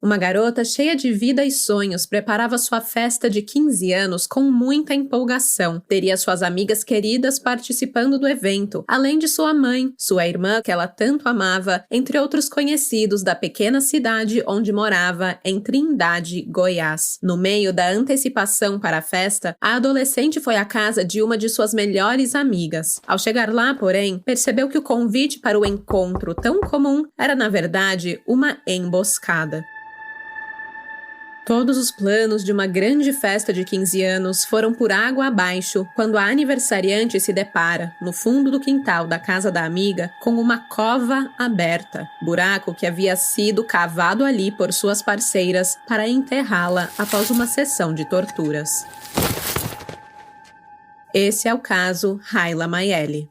Uma garota cheia de vida e sonhos preparava sua festa de 15 anos com muita empolgação. Teria suas amigas queridas participando do evento, além de sua mãe, sua irmã, que ela tanto amava, entre outros conhecidos da pequena cidade onde morava, em Trindade, Goiás. No meio da antecipação para a festa, a adolescente foi à casa de uma de suas melhores amigas. Ao chegar lá, porém, percebeu que o convite para o encontro tão comum era, na verdade, uma emboscada. Todos os planos de uma grande festa de 15 anos foram por água abaixo quando a aniversariante se depara, no fundo do quintal da casa da amiga, com uma cova aberta, buraco que havia sido cavado ali por suas parceiras para enterrá-la após uma sessão de torturas. Esse é o caso Hayla Mayeli.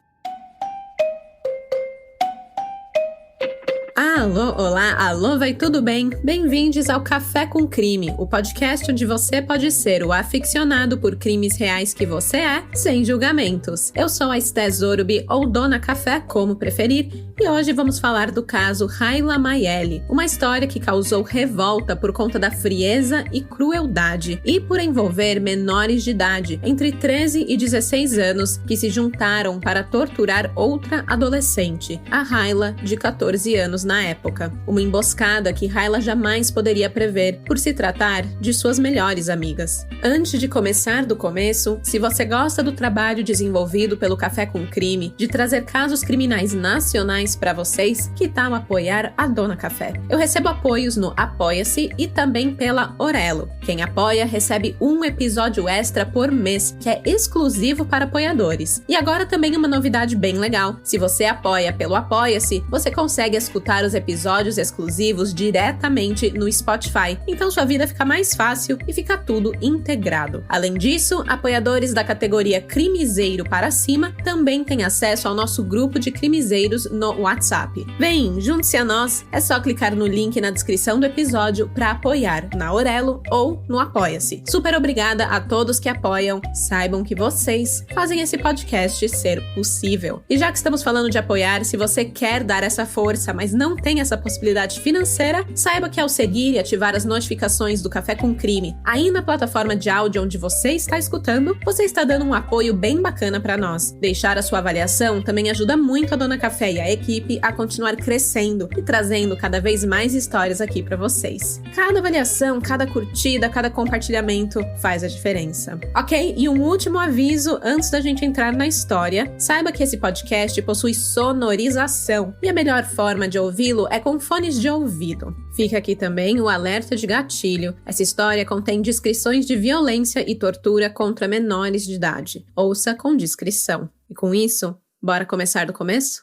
Alô, olá, alô, vai tudo bem? Bem-vindos ao Café com Crime, o podcast onde você pode ser o aficionado por crimes reais que você é, sem julgamentos. Eu sou a Esté Zorubi, ou Dona Café, como preferir, e hoje vamos falar do caso Hayla Mayeli, uma história que causou revolta por conta da frieza e crueldade e por envolver menores de idade, entre 13 e 16 anos, que se juntaram para torturar outra adolescente, a Hayla, de 14 anos na época. Uma emboscada que Hayla jamais poderia prever, por se tratar de suas melhores amigas. Antes de começar do começo, se você gosta do trabalho desenvolvido pelo Café com Crime, de trazer casos criminais nacionais para vocês, que tal apoiar a Dona Café? Eu recebo apoios no Apoia-se e também pela Orelo. Quem apoia recebe um episódio extra por mês, que é exclusivo para apoiadores. E agora também uma novidade bem legal. Se você apoia pelo Apoia-se, você consegue escutar os episódios exclusivos diretamente no Spotify. Então sua vida fica mais fácil e fica tudo integrado. Além disso, apoiadores da categoria Crimiseiro para cima também têm acesso ao nosso grupo de crimizeiros no WhatsApp. Vem, junte-se a nós, é só clicar no link na descrição do episódio para apoiar na Orelo ou no Apoia-se. Super obrigada a todos que apoiam, saibam que vocês fazem esse podcast ser possível. E já que estamos falando de apoiar, se você quer dar essa força, mas não tem essa possibilidade financeira, saiba que ao seguir e ativar as notificações do Café com Crime aí na plataforma de áudio onde você está escutando, você está dando um apoio bem bacana para nós. Deixar a sua avaliação também ajuda muito a Dona Café e a equipe a continuar crescendo e trazendo cada vez mais histórias aqui para vocês. Cada avaliação, cada curtida, cada compartilhamento faz a diferença. Ok? E um último aviso antes da gente entrar na história, saiba que esse podcast possui sonorização e a melhor forma de ouvi-lo é com fones de ouvido. Fica aqui também o alerta de gatilho. Essa história contém descrições de violência e tortura contra menores de idade. Ouça com discrição. E com isso, bora começar do começo?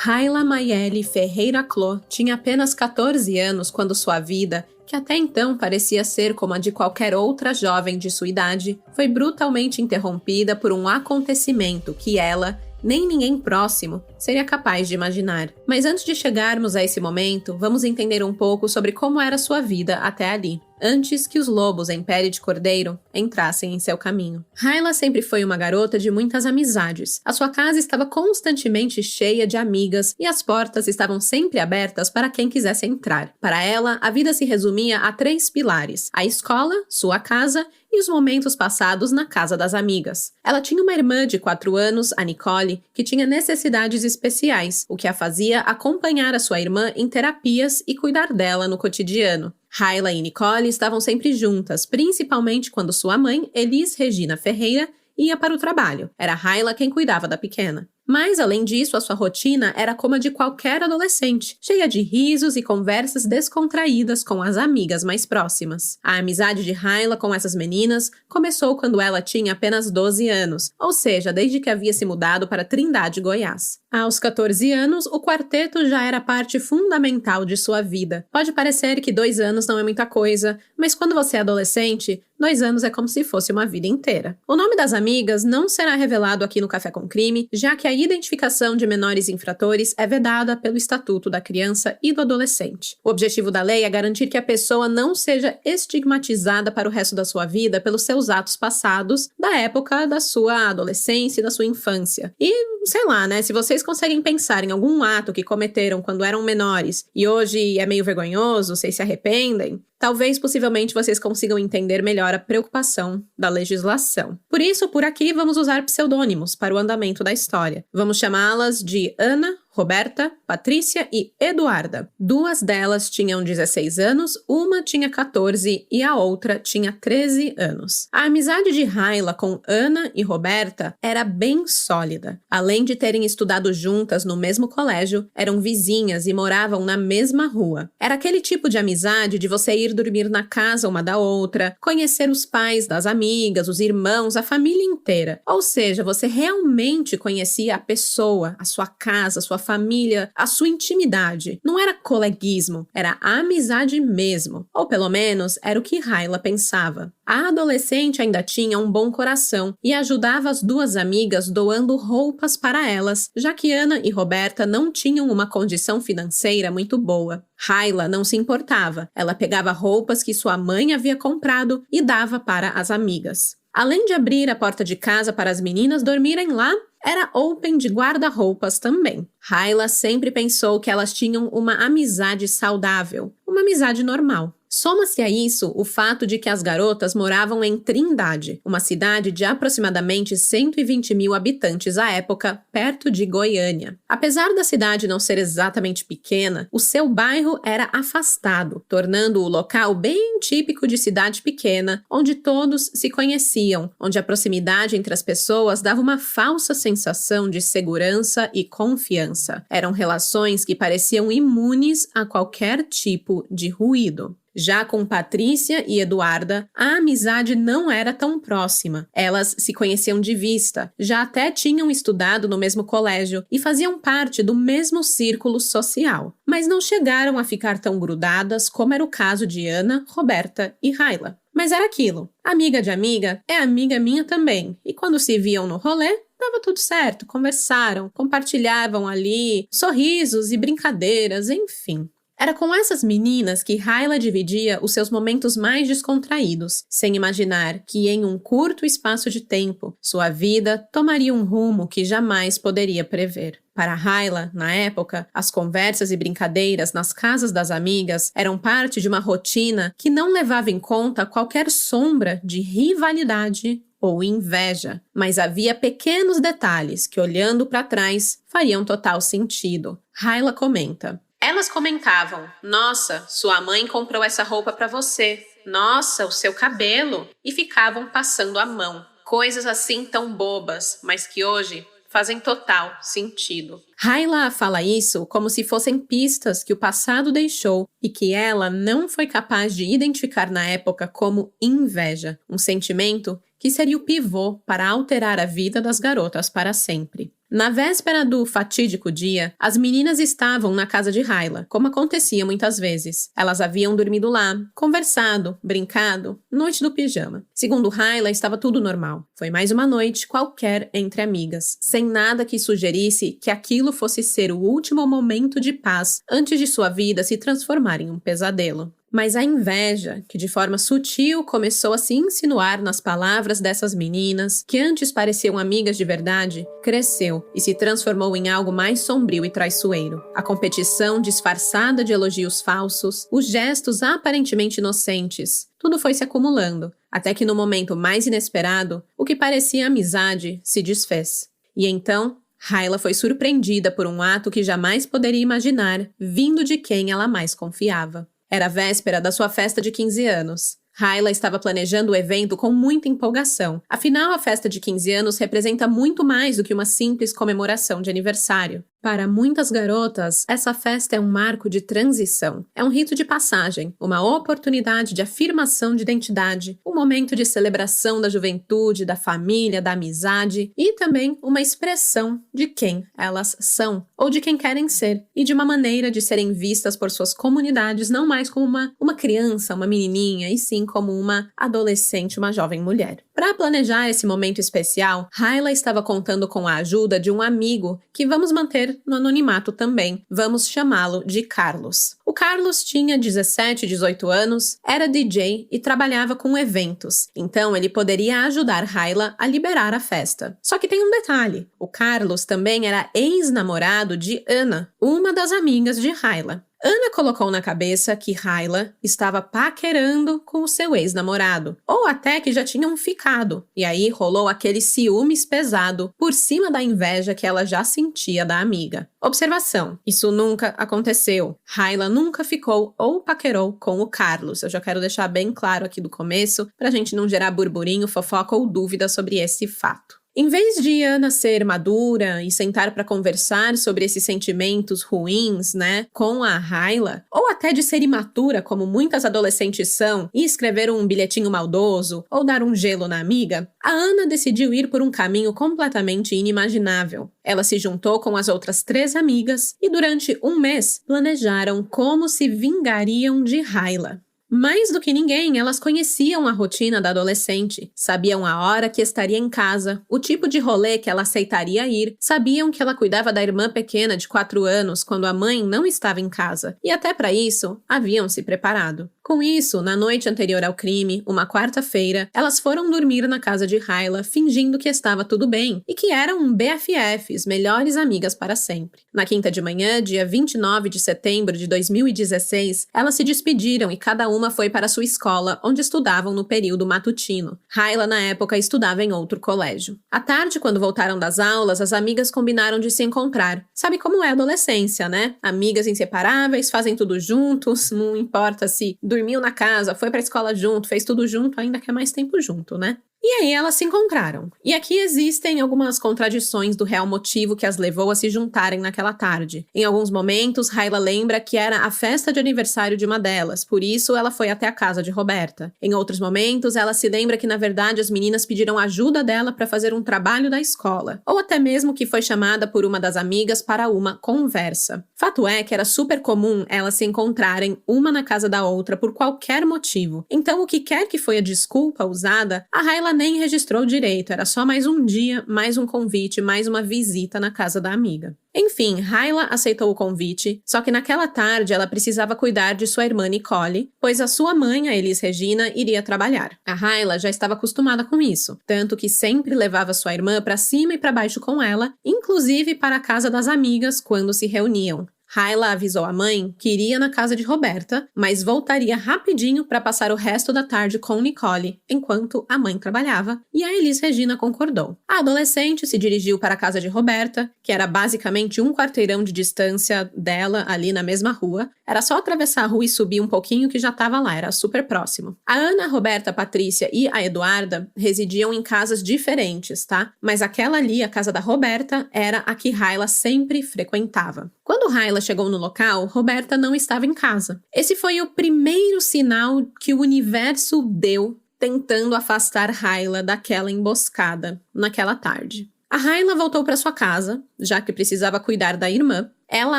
Hayla Mayeli Ferreira Clô tinha apenas 14 anos quando sua vida, que até então parecia ser como a de qualquer outra jovem de sua idade, foi brutalmente interrompida por um acontecimento que ela, nem ninguém próximo, seria capaz de imaginar. Mas antes de chegarmos a esse momento, vamos entender um pouco sobre como era sua vida até ali, antes que os lobos em pele de cordeiro entrassem em seu caminho. Hayla sempre foi uma garota de muitas amizades. A sua casa estava constantemente cheia de amigas e as portas estavam sempre abertas para quem quisesse entrar. Para ela, a vida se resumia a 3 pilares: a escola, sua casa e os momentos passados na casa das amigas. Ela tinha uma irmã de 4 anos, a Nicole, que tinha necessidades especiais, o que a fazia acompanhar a sua irmã em terapias e cuidar dela no cotidiano. Hayla e Nicole estavam sempre juntas, principalmente quando sua mãe, Elis Regina Ferreira, ia para o trabalho. Era Hayla quem cuidava da pequena. Mas, além disso, a sua rotina era como a de qualquer adolescente, cheia de risos e conversas descontraídas com as amigas mais próximas. A amizade de Hayla com essas meninas começou quando ela tinha apenas 12 anos, ou seja, desde que havia se mudado para Trindade, Goiás. Aos 14 anos, o quarteto já era parte fundamental de sua vida. Pode parecer que 2 anos não é muita coisa, mas quando você é adolescente, 2 anos é como se fosse uma vida inteira. O nome das amigas não será revelado aqui no Café com Crime, já que a identificação de menores infratores é vedada pelo Estatuto da Criança e do Adolescente. O objetivo da lei é garantir que a pessoa não seja estigmatizada para o resto da sua vida pelos seus atos passados, da época da sua adolescência e da sua infância. E, sei lá, né, se vocês conseguem pensar em algum ato que cometeram quando eram menores e hoje é meio vergonhoso, vocês se arrependem, talvez, possivelmente, vocês consigam entender melhor a preocupação da legislação. Por isso, por aqui, vamos usar pseudônimos para o andamento da história. Vamos chamá-las de Ana, Roberta, Patrícia e Eduarda. 2 delas tinham 16 anos, uma tinha 14 e a outra tinha 13 anos. A amizade de Rayla com Ana e Roberta era bem sólida. Além de terem estudado juntas no mesmo colégio, eram vizinhas e moravam na mesma rua. Era aquele tipo de amizade de você ir dormir na casa uma da outra, conhecer os pais das amigas, os irmãos, a família inteira. Ou seja, você realmente conhecia a pessoa, a sua casa, a sua família, a sua intimidade. Não era coleguismo, era amizade mesmo. Ou pelo menos era o que Rayla pensava. A adolescente ainda tinha um bom coração e ajudava as 2 amigas doando roupas para elas, já que Ana e Roberta não tinham uma condição financeira muito boa. Rayla não se importava, ela pegava roupas que sua mãe havia comprado e dava para as amigas. Além de abrir a porta de casa para as meninas dormirem lá, era open de guarda-roupas também. Rayla sempre pensou que elas tinham uma amizade saudável, uma amizade normal. Soma-se a isso o fato de que as garotas moravam em Trindade, uma cidade de aproximadamente 120 mil habitantes à época, perto de Goiânia. Apesar da cidade não ser exatamente pequena, o seu bairro era afastado, tornando o local bem típico de cidade pequena, onde todos se conheciam, onde a proximidade entre as pessoas dava uma falsa sensação de segurança e confiança. Eram relações que pareciam imunes a qualquer tipo de ruído. Já com Patrícia e Eduarda, a amizade não era tão próxima. Elas se conheciam de vista, já até tinham estudado no mesmo colégio e faziam parte do mesmo círculo social. Mas não chegaram a ficar tão grudadas como era o caso de Ana, Roberta e Rayla. Mas era aquilo. Amiga de amiga é amiga minha também. E quando se viam no rolê, dava tudo certo, conversaram, compartilhavam ali sorrisos e brincadeiras, enfim. Era com essas meninas que Rayla dividia os seus momentos mais descontraídos, sem imaginar que em um curto espaço de tempo, sua vida tomaria um rumo que jamais poderia prever. Para Rayla, na época, as conversas e brincadeiras nas casas das amigas eram parte de uma rotina que não levava em conta qualquer sombra de rivalidade ou inveja. Mas havia pequenos detalhes que, olhando para trás, fariam total sentido. Rayla comenta: elas comentavam: nossa, sua mãe comprou essa roupa para você. Nossa, o seu cabelo. E ficavam passando a mão. Coisas assim tão bobas, mas que hoje fazem total sentido. Rayla fala isso como se fossem pistas que o passado deixou e que ela não foi capaz de identificar na época como inveja, um sentimento que seria o pivô para alterar a vida das garotas para sempre. Na véspera do fatídico dia, as meninas estavam na casa de Rayla, como acontecia muitas vezes. Elas haviam dormido lá, conversado, brincado, noite do pijama. Segundo Rayla, estava tudo normal. Foi mais uma noite qualquer entre amigas, sem nada que sugerisse que aquilo fosse ser o último momento de paz antes de sua vida se transformar em um pesadelo. Mas a inveja, que de forma sutil começou a se insinuar nas palavras dessas meninas, que antes pareciam amigas de verdade, cresceu e se transformou em algo mais sombrio e traiçoeiro. A competição disfarçada de elogios falsos, os gestos aparentemente inocentes, tudo foi se acumulando, até que no momento mais inesperado, o que parecia amizade se desfez. E então, Rayla foi surpreendida por um ato que jamais poderia imaginar, vindo de quem ela mais confiava. Era a véspera da sua festa de 15 anos. Rayla estava planejando o evento com muita empolgação. Afinal, a festa de 15 anos representa muito mais do que uma simples comemoração de aniversário. Para muitas garotas, essa festa é um marco de transição. É um rito de passagem, uma oportunidade de afirmação de identidade, um momento de celebração da juventude, da família, da amizade e também uma expressão de quem elas são ou de quem querem ser e de uma maneira de serem vistas por suas comunidades não mais como uma criança, uma menininha, e sim como uma adolescente, uma jovem mulher. Para planejar esse momento especial, Hyla estava contando com a ajuda de um amigo que vamos manter no anonimato também. Vamos chamá-lo de Carlos. O Carlos tinha 17, 18 anos, era DJ e trabalhava com eventos, então ele poderia ajudar Hyla a liberar a festa. Só que tem um detalhe, o Carlos também era ex-namorado de Ana, uma das amigas de Hyla. Ana colocou na cabeça que Hyla estava paquerando com o seu ex-namorado, ou até que já tinham ficado, e aí rolou aquele ciúmes pesado por cima da inveja que ela já sentia da amiga. Observação, isso nunca aconteceu. Hyla nunca ficou ou paquerou com o Carlos. Eu já quero deixar bem claro aqui do começo, pra gente não gerar burburinho, fofoca ou dúvida sobre esse fato. Em vez de Ana ser madura e sentar para conversar sobre esses sentimentos ruins, com a Hyla, ou até de ser imatura, como muitas adolescentes são, e escrever um bilhetinho maldoso ou dar um gelo na amiga, a Ana decidiu ir por um caminho completamente inimaginável. Ela se juntou com as outras 3 amigas e durante um mês planejaram como se vingariam de Hyla. Mais do que ninguém, elas conheciam a rotina da adolescente, sabiam a hora que estaria em casa, o tipo de rolê que ela aceitaria ir, sabiam que ela cuidava da irmã pequena de 4 anos quando a mãe não estava em casa, e até para isso, haviam se preparado. Com isso, na noite anterior ao crime, uma quarta-feira, elas foram dormir na casa de Hyla, fingindo que estava tudo bem e que eram BFFs, melhores amigas para sempre. Na quinta de manhã, dia 29 de setembro de 2016, elas se despediram e cada uma foi para sua escola, onde estudavam no período matutino. Hyla, na época, estudava em outro colégio. À tarde, quando voltaram das aulas, as amigas combinaram de se encontrar. Sabe como é a adolescência, né? Amigas inseparáveis, fazem tudo juntos, não importa se dormiu na casa, foi pra escola junto, fez tudo junto, ainda quer mais tempo junto, né? E aí elas se encontraram. E aqui existem algumas contradições do real motivo que as levou a se juntarem naquela tarde. Em alguns momentos, Hyla lembra que era a festa de aniversário de uma delas, por isso ela foi até a casa de Roberta. Em outros momentos, ela se lembra que na verdade as meninas pediram ajuda dela para fazer um trabalho da escola, ou até mesmo que foi chamada por uma das amigas para uma conversa. Fato é que era super comum elas se encontrarem uma na casa da outra por qualquer motivo. Então, o que quer que foi a desculpa usada, a Hyla nem registrou direito, era só mais um dia, mais um convite, mais uma visita na casa da amiga. Enfim, Hyla aceitou o convite, só que naquela tarde ela precisava cuidar de sua irmã Nicole, pois a sua mãe, a Elis Regina, iria trabalhar. A Hyla já estava acostumada com isso, tanto que sempre levava sua irmã para cima e para baixo com ela, inclusive para a casa das amigas quando se reuniam. Hyla avisou a mãe que iria na casa de Roberta, mas voltaria rapidinho para passar o resto da tarde com Nicole, enquanto a mãe trabalhava, e a Elis Regina concordou. A adolescente se dirigiu para a casa de Roberta, que era basicamente um quarteirão de distância dela, ali na mesma rua. Era só atravessar a rua e subir um pouquinho que já estava lá, era super próximo. A Ana, a Roberta, a Patrícia e a Eduarda residiam em casas diferentes, tá? Mas aquela ali, a casa da Roberta, era a que Hyla sempre frequentava. Quando Hyla chegou no local, Roberta não estava em casa. Esse foi o primeiro sinal que o universo deu tentando afastar Hyla daquela emboscada naquela tarde. A Hyla voltou para sua casa, já que precisava cuidar da irmã. Ela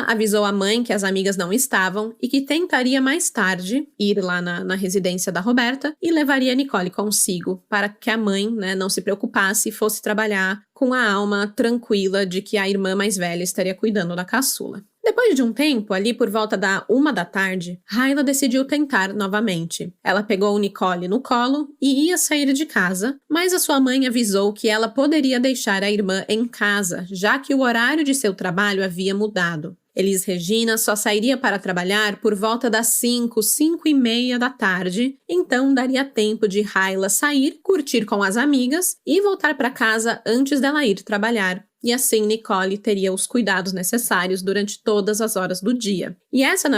avisou a mãe que as amigas não estavam e que tentaria mais tarde ir lá na residência da Roberta e levaria Nicole consigo, para que a mãe, não se preocupasse e fosse trabalhar com a alma tranquila de que a irmã mais velha estaria cuidando da caçula. Depois de um tempo, ali por volta da 1 da tarde, Hyla decidiu tentar novamente. Ela pegou Nicole no colo e ia sair de casa, mas a sua mãe avisou que ela poderia deixar a irmã em casa, já que o horário de seu trabalho havia mudado. Elis Regina só sairia para trabalhar por volta das 5, 5:30 da tarde, então daria tempo de Hyla sair, curtir com as amigas e voltar para casa antes dela ir trabalhar. E assim Nicole teria os cuidados necessários durante todas as horas do dia. E essa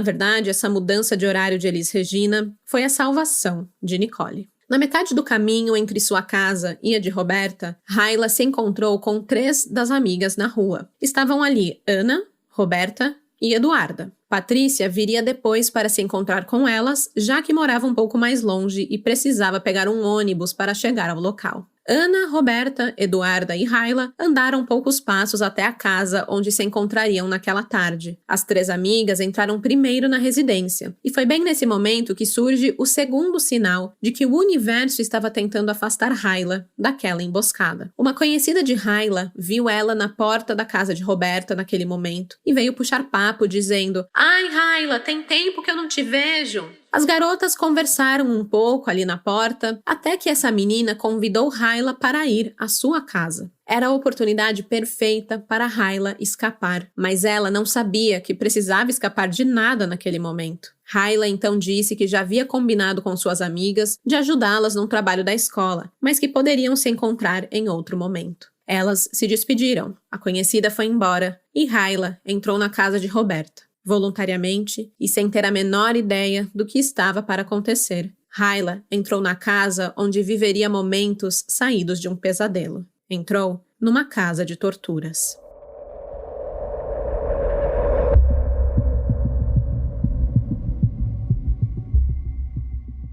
mudança de horário de Elis Regina foi a salvação de Nicole. Na metade do caminho entre sua casa e a de Roberta, Hyla se encontrou com 3 das amigas na rua. Estavam ali Ana, Roberta e Eduarda. Patrícia viria depois para se encontrar com elas, já que morava um pouco mais longe e precisava pegar um ônibus para chegar ao local. Ana, Roberta, Eduarda e Raila andaram poucos passos até a casa onde se encontrariam naquela tarde. As 3 amigas entraram primeiro na residência, e foi bem nesse momento que surge o segundo sinal de que o universo estava tentando afastar Raila daquela emboscada. Uma conhecida de Raila viu ela na porta da casa de Roberta naquele momento e veio puxar papo dizendo: "Ai, Raila, tem tempo que eu não te vejo." As garotas conversaram um pouco ali na porta, até que essa menina convidou Raila para ir à sua casa. Era a oportunidade perfeita para Raila escapar, mas ela não sabia que precisava escapar de nada naquele momento. Raila então disse que já havia combinado com suas amigas de ajudá-las no trabalho da escola, mas que poderiam se encontrar em outro momento. Elas se despediram, a conhecida foi embora e Raila entrou na casa de Roberta. Voluntariamente e sem ter a menor ideia do que estava para acontecer, Raila entrou na casa onde viveria momentos saídos de um pesadelo. Entrou numa casa de torturas.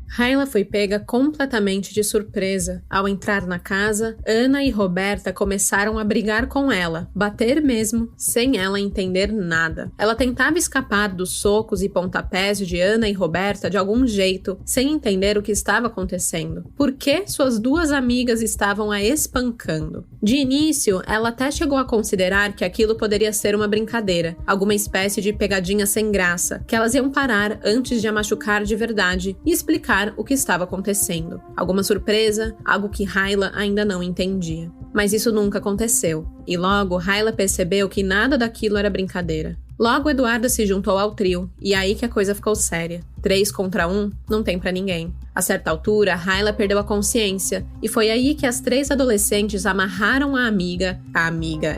Raila foi pega completamente de surpresa. Ao entrar na casa, Ana e Roberta começaram a brigar com ela, bater mesmo, sem ela entender nada. Ela tentava escapar dos socos e pontapés de Ana e Roberta de algum jeito, sem entender o que estava acontecendo. Por que suas 2 amigas estavam a espancando? De início, ela até chegou a considerar que aquilo poderia ser uma brincadeira, alguma espécie de pegadinha sem graça, que elas iam parar antes de a machucar de verdade e explicar o que estava acontecendo. Alguma surpresa, algo que Raila ainda não entendia. Mas isso nunca aconteceu, e logo Raila percebeu que nada daquilo era brincadeira. Logo Eduarda se juntou ao trio, e aí que a coisa ficou séria. 3 contra 1 não tem pra ninguém. A certa altura, Raila perdeu a consciência, e foi aí que as 3 adolescentes amarraram a amiga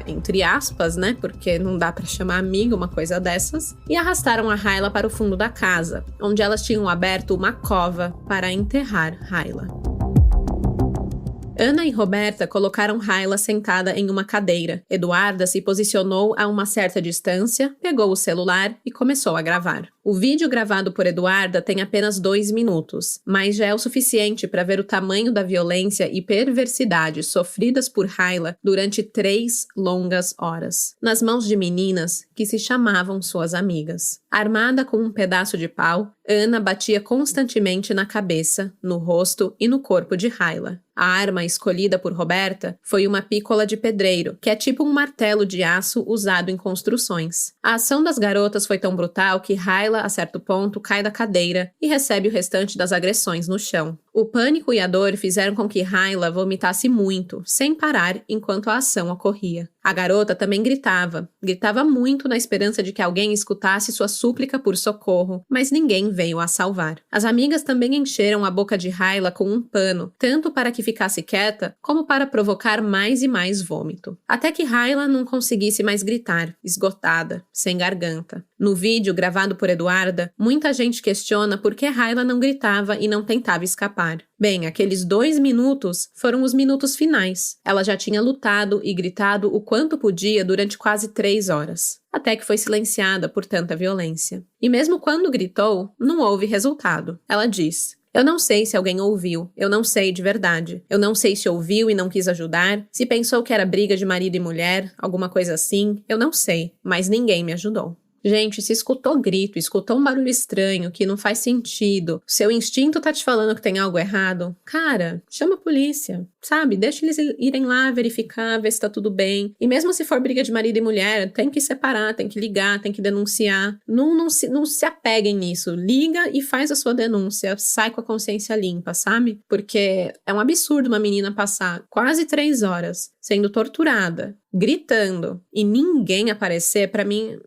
entre aspas, né, porque não dá pra chamar amiga uma coisa dessas, e arrastaram a Raila para o fundo da casa, onde elas tinham aberto uma cova para enterrar Raila. Ana e Roberta colocaram Raila sentada em uma cadeira. Eduarda se posicionou a uma certa distância, pegou o celular e começou a gravar. O vídeo gravado por Eduarda tem apenas 2 minutos, mas já é o suficiente para ver o tamanho da violência e perversidade sofridas por Raila durante 3 longas horas, nas mãos de meninas que se chamavam suas amigas. Armada com um pedaço de pau, Ana batia constantemente na cabeça, no rosto e no corpo de Raila. A arma escolhida por Roberta foi uma pícola de pedreiro, que é tipo um martelo de aço usado em construções. A ação das garotas foi tão brutal que Raila, a certo ponto, cai da cadeira e recebe o restante das agressões no chão. O pânico e a dor fizeram com que Raila vomitasse muito, sem parar, enquanto a ação ocorria. A garota também gritava muito na esperança de que alguém escutasse sua súplica por socorro, mas ninguém veio a salvar. As amigas também encheram a boca de Raila com um pano, tanto para que ficasse quieta, como para provocar mais e mais vômito. Até que Raila não conseguisse mais gritar, esgotada, sem garganta. No vídeo gravado por Eduarda, muita gente questiona por que Raila não gritava e não tentava escapar. Bem, aqueles 2 minutos foram os minutos finais. Ela já tinha lutado e gritado o quanto podia durante quase 3 horas, até que foi silenciada por tanta violência. E mesmo quando gritou, não houve resultado. Ela diz: "Eu não sei se alguém ouviu, eu não sei de verdade. Eu não sei se ouviu e não quis ajudar, se pensou que era briga de marido e mulher, alguma coisa assim, eu não sei, mas ninguém me ajudou." Gente, se escutou grito, escutou um barulho estranho que não faz sentido, seu instinto tá te falando que tem algo errado, cara, chama a polícia, sabe? Deixa eles irem lá verificar, ver se tá tudo bem. E mesmo se for briga de marido e mulher, tem que separar, tem que ligar, tem que denunciar. Não se apeguem nisso. Liga e faz a sua denúncia. Sai com a consciência limpa, sabe? Porque é um absurdo uma menina passar quase 3 horas sendo torturada, gritando, e ninguém aparecer. Pra mim,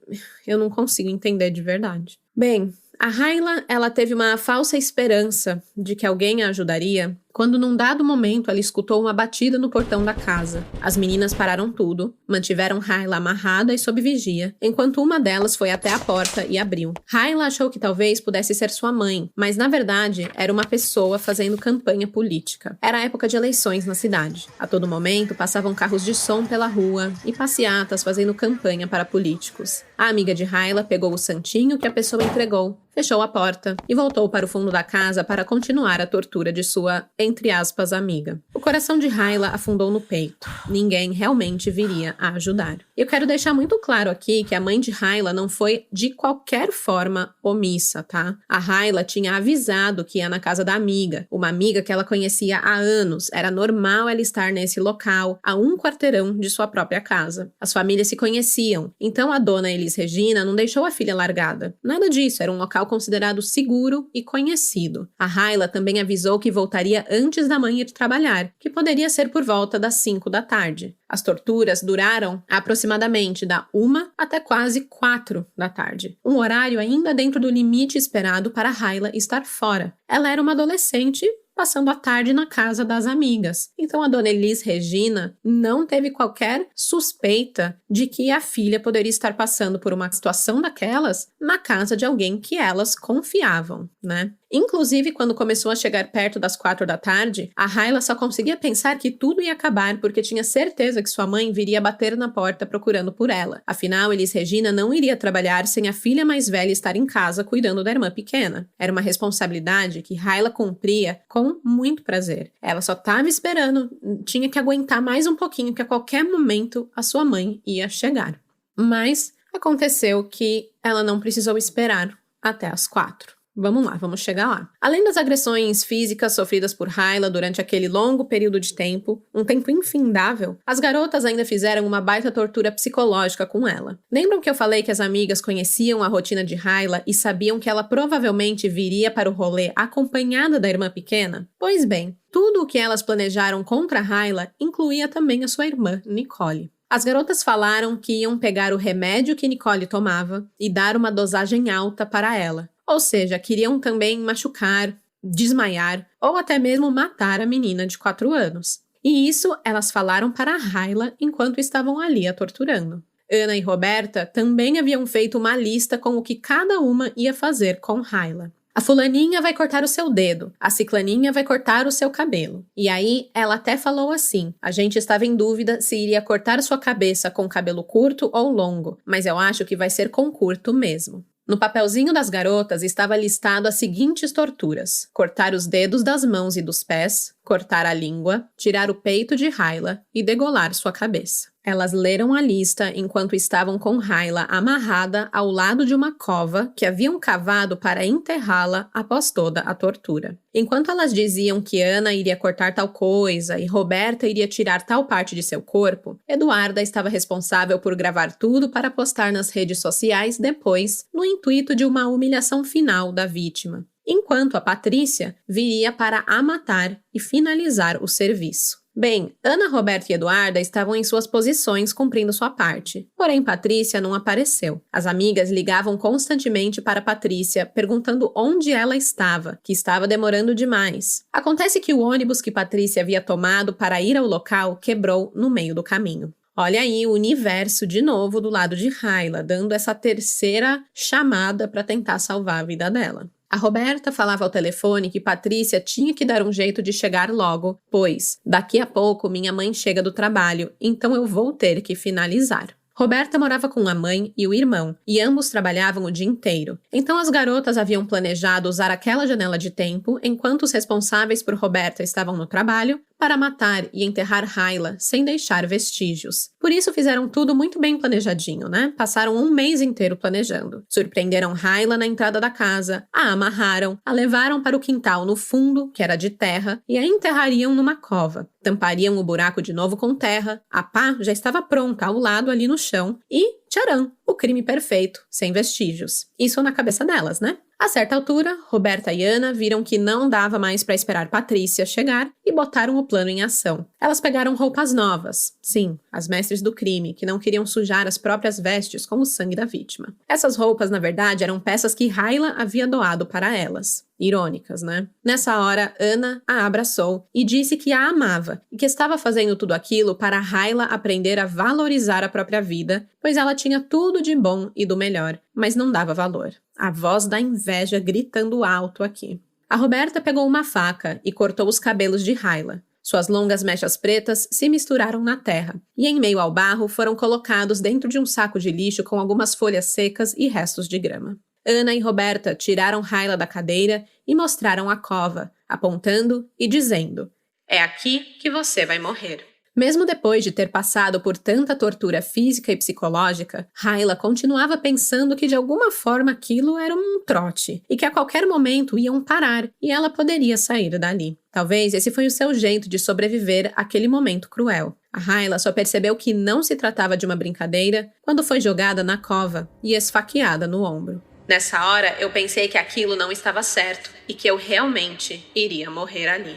eu não consigo entender de verdade. Bem, a Raila, ela teve uma falsa esperança de que alguém a ajudaria, quando num dado momento ela escutou uma batida no portão da casa. As meninas pararam tudo, mantiveram Hyla amarrada e sob vigia, enquanto uma delas foi até a porta e abriu. Hyla achou que talvez pudesse ser sua mãe, mas na verdade era uma pessoa fazendo campanha política. Era a época de eleições na cidade. A todo momento passavam carros de som pela rua e passeatas fazendo campanha para políticos. A amiga de Hyla pegou o santinho que a pessoa entregou, fechou a porta e voltou para o fundo da casa para continuar a tortura de sua, entre aspas, amiga. O coração de Hyla afundou no peito. Ninguém realmente viria a ajudar. Eu quero deixar muito claro aqui que a mãe de Hyla não foi de qualquer forma omissa, tá? A Hyla tinha avisado que ia na casa da amiga, uma amiga que ela conhecia há anos. Era normal ela estar nesse local, a um quarteirão de sua própria casa. As famílias se conheciam, então a dona Elis Regina não deixou a filha largada. Nada disso, era um local considerado seguro e conhecido. A Hyla também avisou que voltaria antes da mãe ir trabalhar, que poderia ser por volta das 5 da tarde. As torturas duraram aproximadamente da 1 até quase 4 da tarde. Um horário ainda dentro do limite esperado para Hyla estar fora. Ela era uma adolescente passando a tarde na casa das amigas. Então a dona Elis Regina não teve qualquer suspeita de que a filha poderia estar passando por uma situação daquelas na casa de alguém que elas confiavam, né? Inclusive, quando começou a chegar perto das 4 da tarde, a Hyla só conseguia pensar que tudo ia acabar porque tinha certeza que sua mãe viria bater na porta procurando por ela. Afinal, Elis Regina não iria trabalhar sem a filha mais velha estar em casa cuidando da irmã pequena. Era uma responsabilidade que Hyla cumpria com muito prazer. Ela só estava esperando, tinha que aguentar mais um pouquinho, que a qualquer momento a sua mãe ia chegar. Mas aconteceu que ela não precisou esperar até as 4. Vamos lá, vamos chegar lá. Além das agressões físicas sofridas por Hyla durante aquele longo período de tempo, um tempo infindável, as garotas ainda fizeram uma baita tortura psicológica com ela. Lembram que eu falei que as amigas conheciam a rotina de Hyla e sabiam que ela provavelmente viria para o rolê acompanhada da irmã pequena? Pois bem, tudo o que elas planejaram contra Hyla incluía também a sua irmã, Nicole. As garotas falaram que iam pegar o remédio que Nicole tomava e dar uma dosagem alta para ela. Ou seja, queriam também machucar, desmaiar ou até mesmo matar a menina de 4 anos. E isso elas falaram para a Hyla enquanto estavam ali a torturando. Ana e Roberta também haviam feito uma lista com o que cada uma ia fazer com Hyla. A fulaninha vai cortar o seu dedo, a ciclaninha vai cortar o seu cabelo. E aí, ela até falou assim, a gente estava em dúvida se iria cortar sua cabeça com cabelo curto ou longo, mas eu acho que vai ser com curto mesmo. No papelzinho das garotas estava listado as seguintes torturas: cortar os dedos das mãos e dos pés, cortar a língua, tirar o peito de Hyla e degolar sua cabeça. Elas leram a lista enquanto estavam com Hyla amarrada ao lado de uma cova que haviam cavado para enterrá-la após toda a tortura. Enquanto elas diziam que Ana iria cortar tal coisa e Roberta iria tirar tal parte de seu corpo, Eduarda estava responsável por gravar tudo para postar nas redes sociais depois, no intuito de uma humilhação final da vítima. Enquanto a Patrícia viria para a matar e finalizar o serviço. Bem, Ana, Roberta e Eduarda estavam em suas posições cumprindo sua parte. Porém, Patrícia não apareceu. As amigas ligavam constantemente para Patrícia, perguntando onde ela estava, que estava demorando demais. Acontece que o ônibus que Patrícia havia tomado para ir ao local quebrou no meio do caminho. Olha aí o universo de novo do lado de Hyla, dando essa terceira chamada para tentar salvar a vida dela. A Roberta falava ao telefone que Patrícia tinha que dar um jeito de chegar logo, pois, daqui a pouco minha mãe chega do trabalho, então eu vou ter que finalizar. Roberta morava com a mãe e o irmão, e ambos trabalhavam o dia inteiro. Então as garotas haviam planejado usar aquela janela de tempo, enquanto os responsáveis por Roberta estavam no trabalho, para matar e enterrar Hyla sem deixar vestígios. Por isso fizeram tudo muito bem planejadinho, né? Passaram um mês inteiro planejando. Surpreenderam Hyla na entrada da casa, a amarraram, a levaram para o quintal no fundo, que era de terra, e a enterrariam numa cova. Tampariam o buraco de novo com terra, a pá já estava pronta ao lado ali no chão e, tcharam, o crime perfeito, sem vestígios. Isso na cabeça delas, né? A certa altura, Roberta e Ana viram que não dava mais para esperar Patrícia chegar e botaram o plano em ação. Elas pegaram roupas novas. Sim, as mestres do crime, que não queriam sujar as próprias vestes com o sangue da vítima. Essas roupas, na verdade, eram peças que Hayla havia doado para elas. Irônicas, né? Nessa hora, Ana a abraçou e disse que a amava e que estava fazendo tudo aquilo para Hayla aprender a valorizar a própria vida, pois ela tinha tudo de bom e do melhor, mas não dava valor. A voz da inveja gritando alto aqui. A Roberta pegou uma faca e cortou os cabelos de Hayla. Suas longas mechas pretas se misturaram na terra e, em meio ao barro, foram colocados dentro de um saco de lixo com algumas folhas secas e restos de grama. Ana e Roberta tiraram Hayla da cadeira e mostraram a cova, apontando e dizendo: "É aqui que você vai morrer." Mesmo depois de ter passado por tanta tortura física e psicológica, Hayla continuava pensando que de alguma forma aquilo era um trote e que a qualquer momento iam parar e ela poderia sair dali. Talvez esse foi o seu jeito de sobreviver àquele momento cruel. A Hayla só percebeu que não se tratava de uma brincadeira quando foi jogada na cova e esfaqueada no ombro. Nessa hora, eu pensei que aquilo não estava certo e que eu realmente iria morrer ali.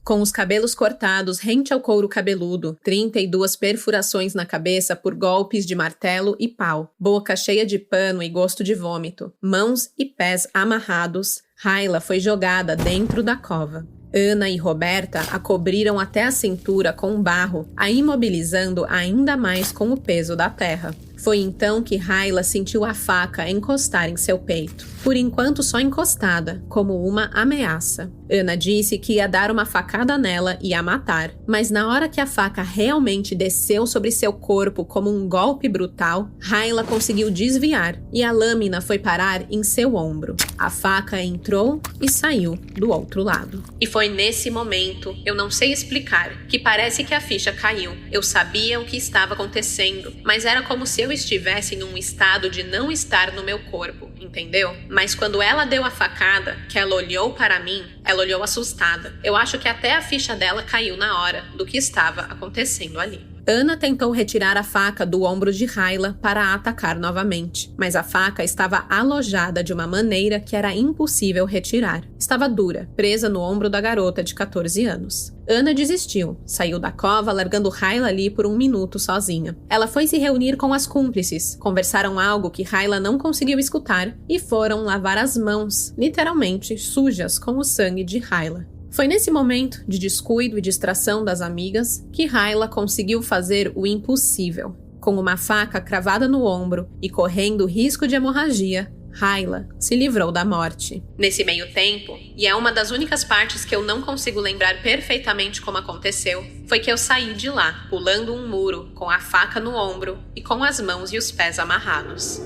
Com os cabelos cortados rente ao couro cabeludo, 32 perfurações na cabeça por golpes de martelo e pau, boca cheia de pano e gosto de vômito, mãos e pés amarrados, Hayla foi jogada dentro da cova. Ana e Roberta a cobriram até a cintura com barro, a imobilizando ainda mais com o peso da terra. Foi então que Hayla sentiu a faca encostar em seu peito. Por enquanto só encostada, como uma ameaça. Ana disse que ia dar uma facada nela e a matar, mas na hora que a faca realmente desceu sobre seu corpo como um golpe brutal, Hayla conseguiu desviar e a lâmina foi parar em seu ombro. A faca entrou e saiu do outro lado. E foi nesse momento, eu não sei explicar, que parece que a ficha caiu. Eu sabia o que estava acontecendo, mas era como se eu estivesse em um estado de não estar no meu corpo, entendeu? Mas quando ela deu a facada, que ela olhou para mim, ela olhou assustada. Eu acho que até a ficha dela caiu na hora do que estava acontecendo ali. Ana tentou retirar a faca do ombro de Hayla para atacar novamente, mas a faca estava alojada de uma maneira que era impossível retirar. Estava dura, presa no ombro da garota de 14 anos. Ana desistiu, saiu da cova largando Hayla ali por 1 minuto sozinha. Ela foi se reunir com as cúmplices, conversaram algo que Hayla não conseguiu escutar e foram lavar as mãos, literalmente sujas com o sangue de Hayla. Foi nesse momento de descuido e distração das amigas que Hayla conseguiu fazer o impossível. Com uma faca cravada no ombro e correndo risco de hemorragia, Hayla se livrou da morte. Nesse meio tempo, e é uma das únicas partes que eu não consigo lembrar perfeitamente como aconteceu, foi que eu saí de lá, pulando um muro, com a faca no ombro e com as mãos e os pés amarrados.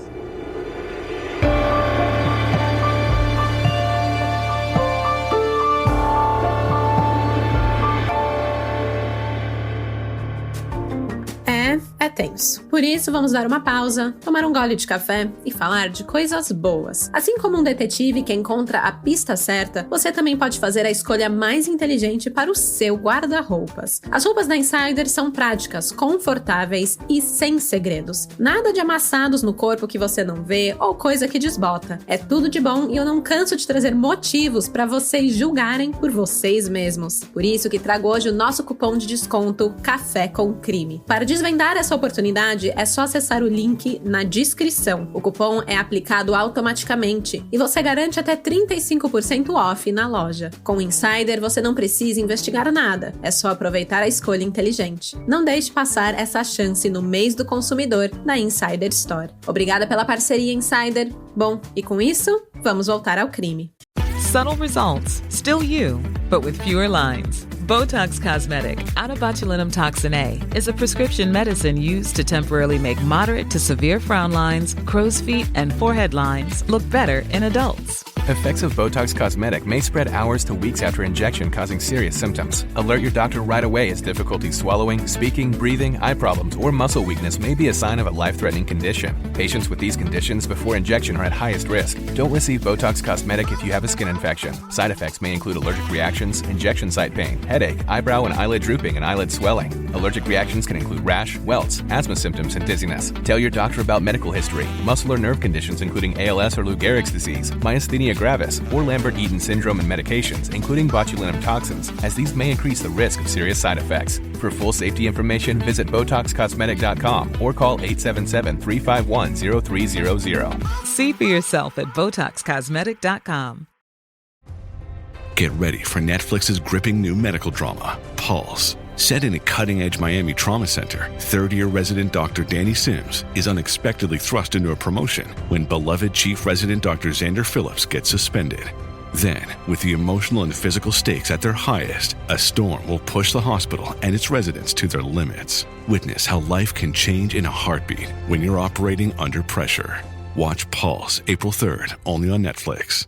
É tenso. Por isso, vamos dar uma pausa, tomar um gole de café e falar de coisas boas. Assim como um detetive que encontra a pista certa, você também pode fazer a escolha mais inteligente para o seu guarda-roupas. As roupas da Insider são práticas, confortáveis e sem segredos. Nada de amassados no corpo que você não vê ou coisa que desbota. É tudo de bom e eu não canso de trazer motivos para vocês julgarem por vocês mesmos. Por isso que trago hoje o nosso cupom de desconto Café com Crime. Para desvendar essa oportunidade, é só acessar o link na descrição. O cupom é aplicado automaticamente e você garante até 35% off na loja. Com o Insider, você não precisa investigar nada, é só aproveitar a escolha inteligente. Não deixe passar essa chance no mês do consumidor da Insider Store. Obrigada pela parceria, Insider. Bom, e com isso, vamos voltar ao crime. Subtle results, still you, but with fewer lines. Botox Cosmetic, out of botulinum toxin A, is a prescription medicine used to temporarily make moderate to severe frown lines, crow's feet, and forehead lines look better in adults. Effects of Botox Cosmetic may spread hours to weeks after injection, causing serious symptoms. Alert your doctor right away as difficulty swallowing, speaking, breathing, eye problems, or muscle weakness may be a sign of a life-threatening condition. Patients with these conditions before injection are at highest risk. Don't receive Botox Cosmetic if you have a skin infection. Side effects may include allergic reactions, injection site pain, headache, eyebrow and eyelid drooping, and eyelid swelling. Allergic reactions can include rash, welts, asthma symptoms, and dizziness. Tell your doctor about medical history, muscle or nerve conditions including ALS or Lou Gehrig's disease, myasthenia gravis, or Lambert-Eaton syndrome, and medications, including botulinum toxins, as these may increase the risk of serious side effects. For full safety information, visit BotoxCosmetic.com or call 877-351-0300. See for yourself at BotoxCosmetic.com. Get ready for Netflix's gripping new medical drama, Pulse. Set in a cutting-edge Miami trauma center, third-year resident Dr. Danny Sims is unexpectedly thrust into a promotion when beloved chief resident Dr. Xander Phillips gets suspended. Then, with the emotional and physical stakes at their highest, a storm will push the hospital and its residents to their limits. Witness how life can change in a heartbeat when you're operating under pressure. Watch Pulse April 3rd, only on Netflix.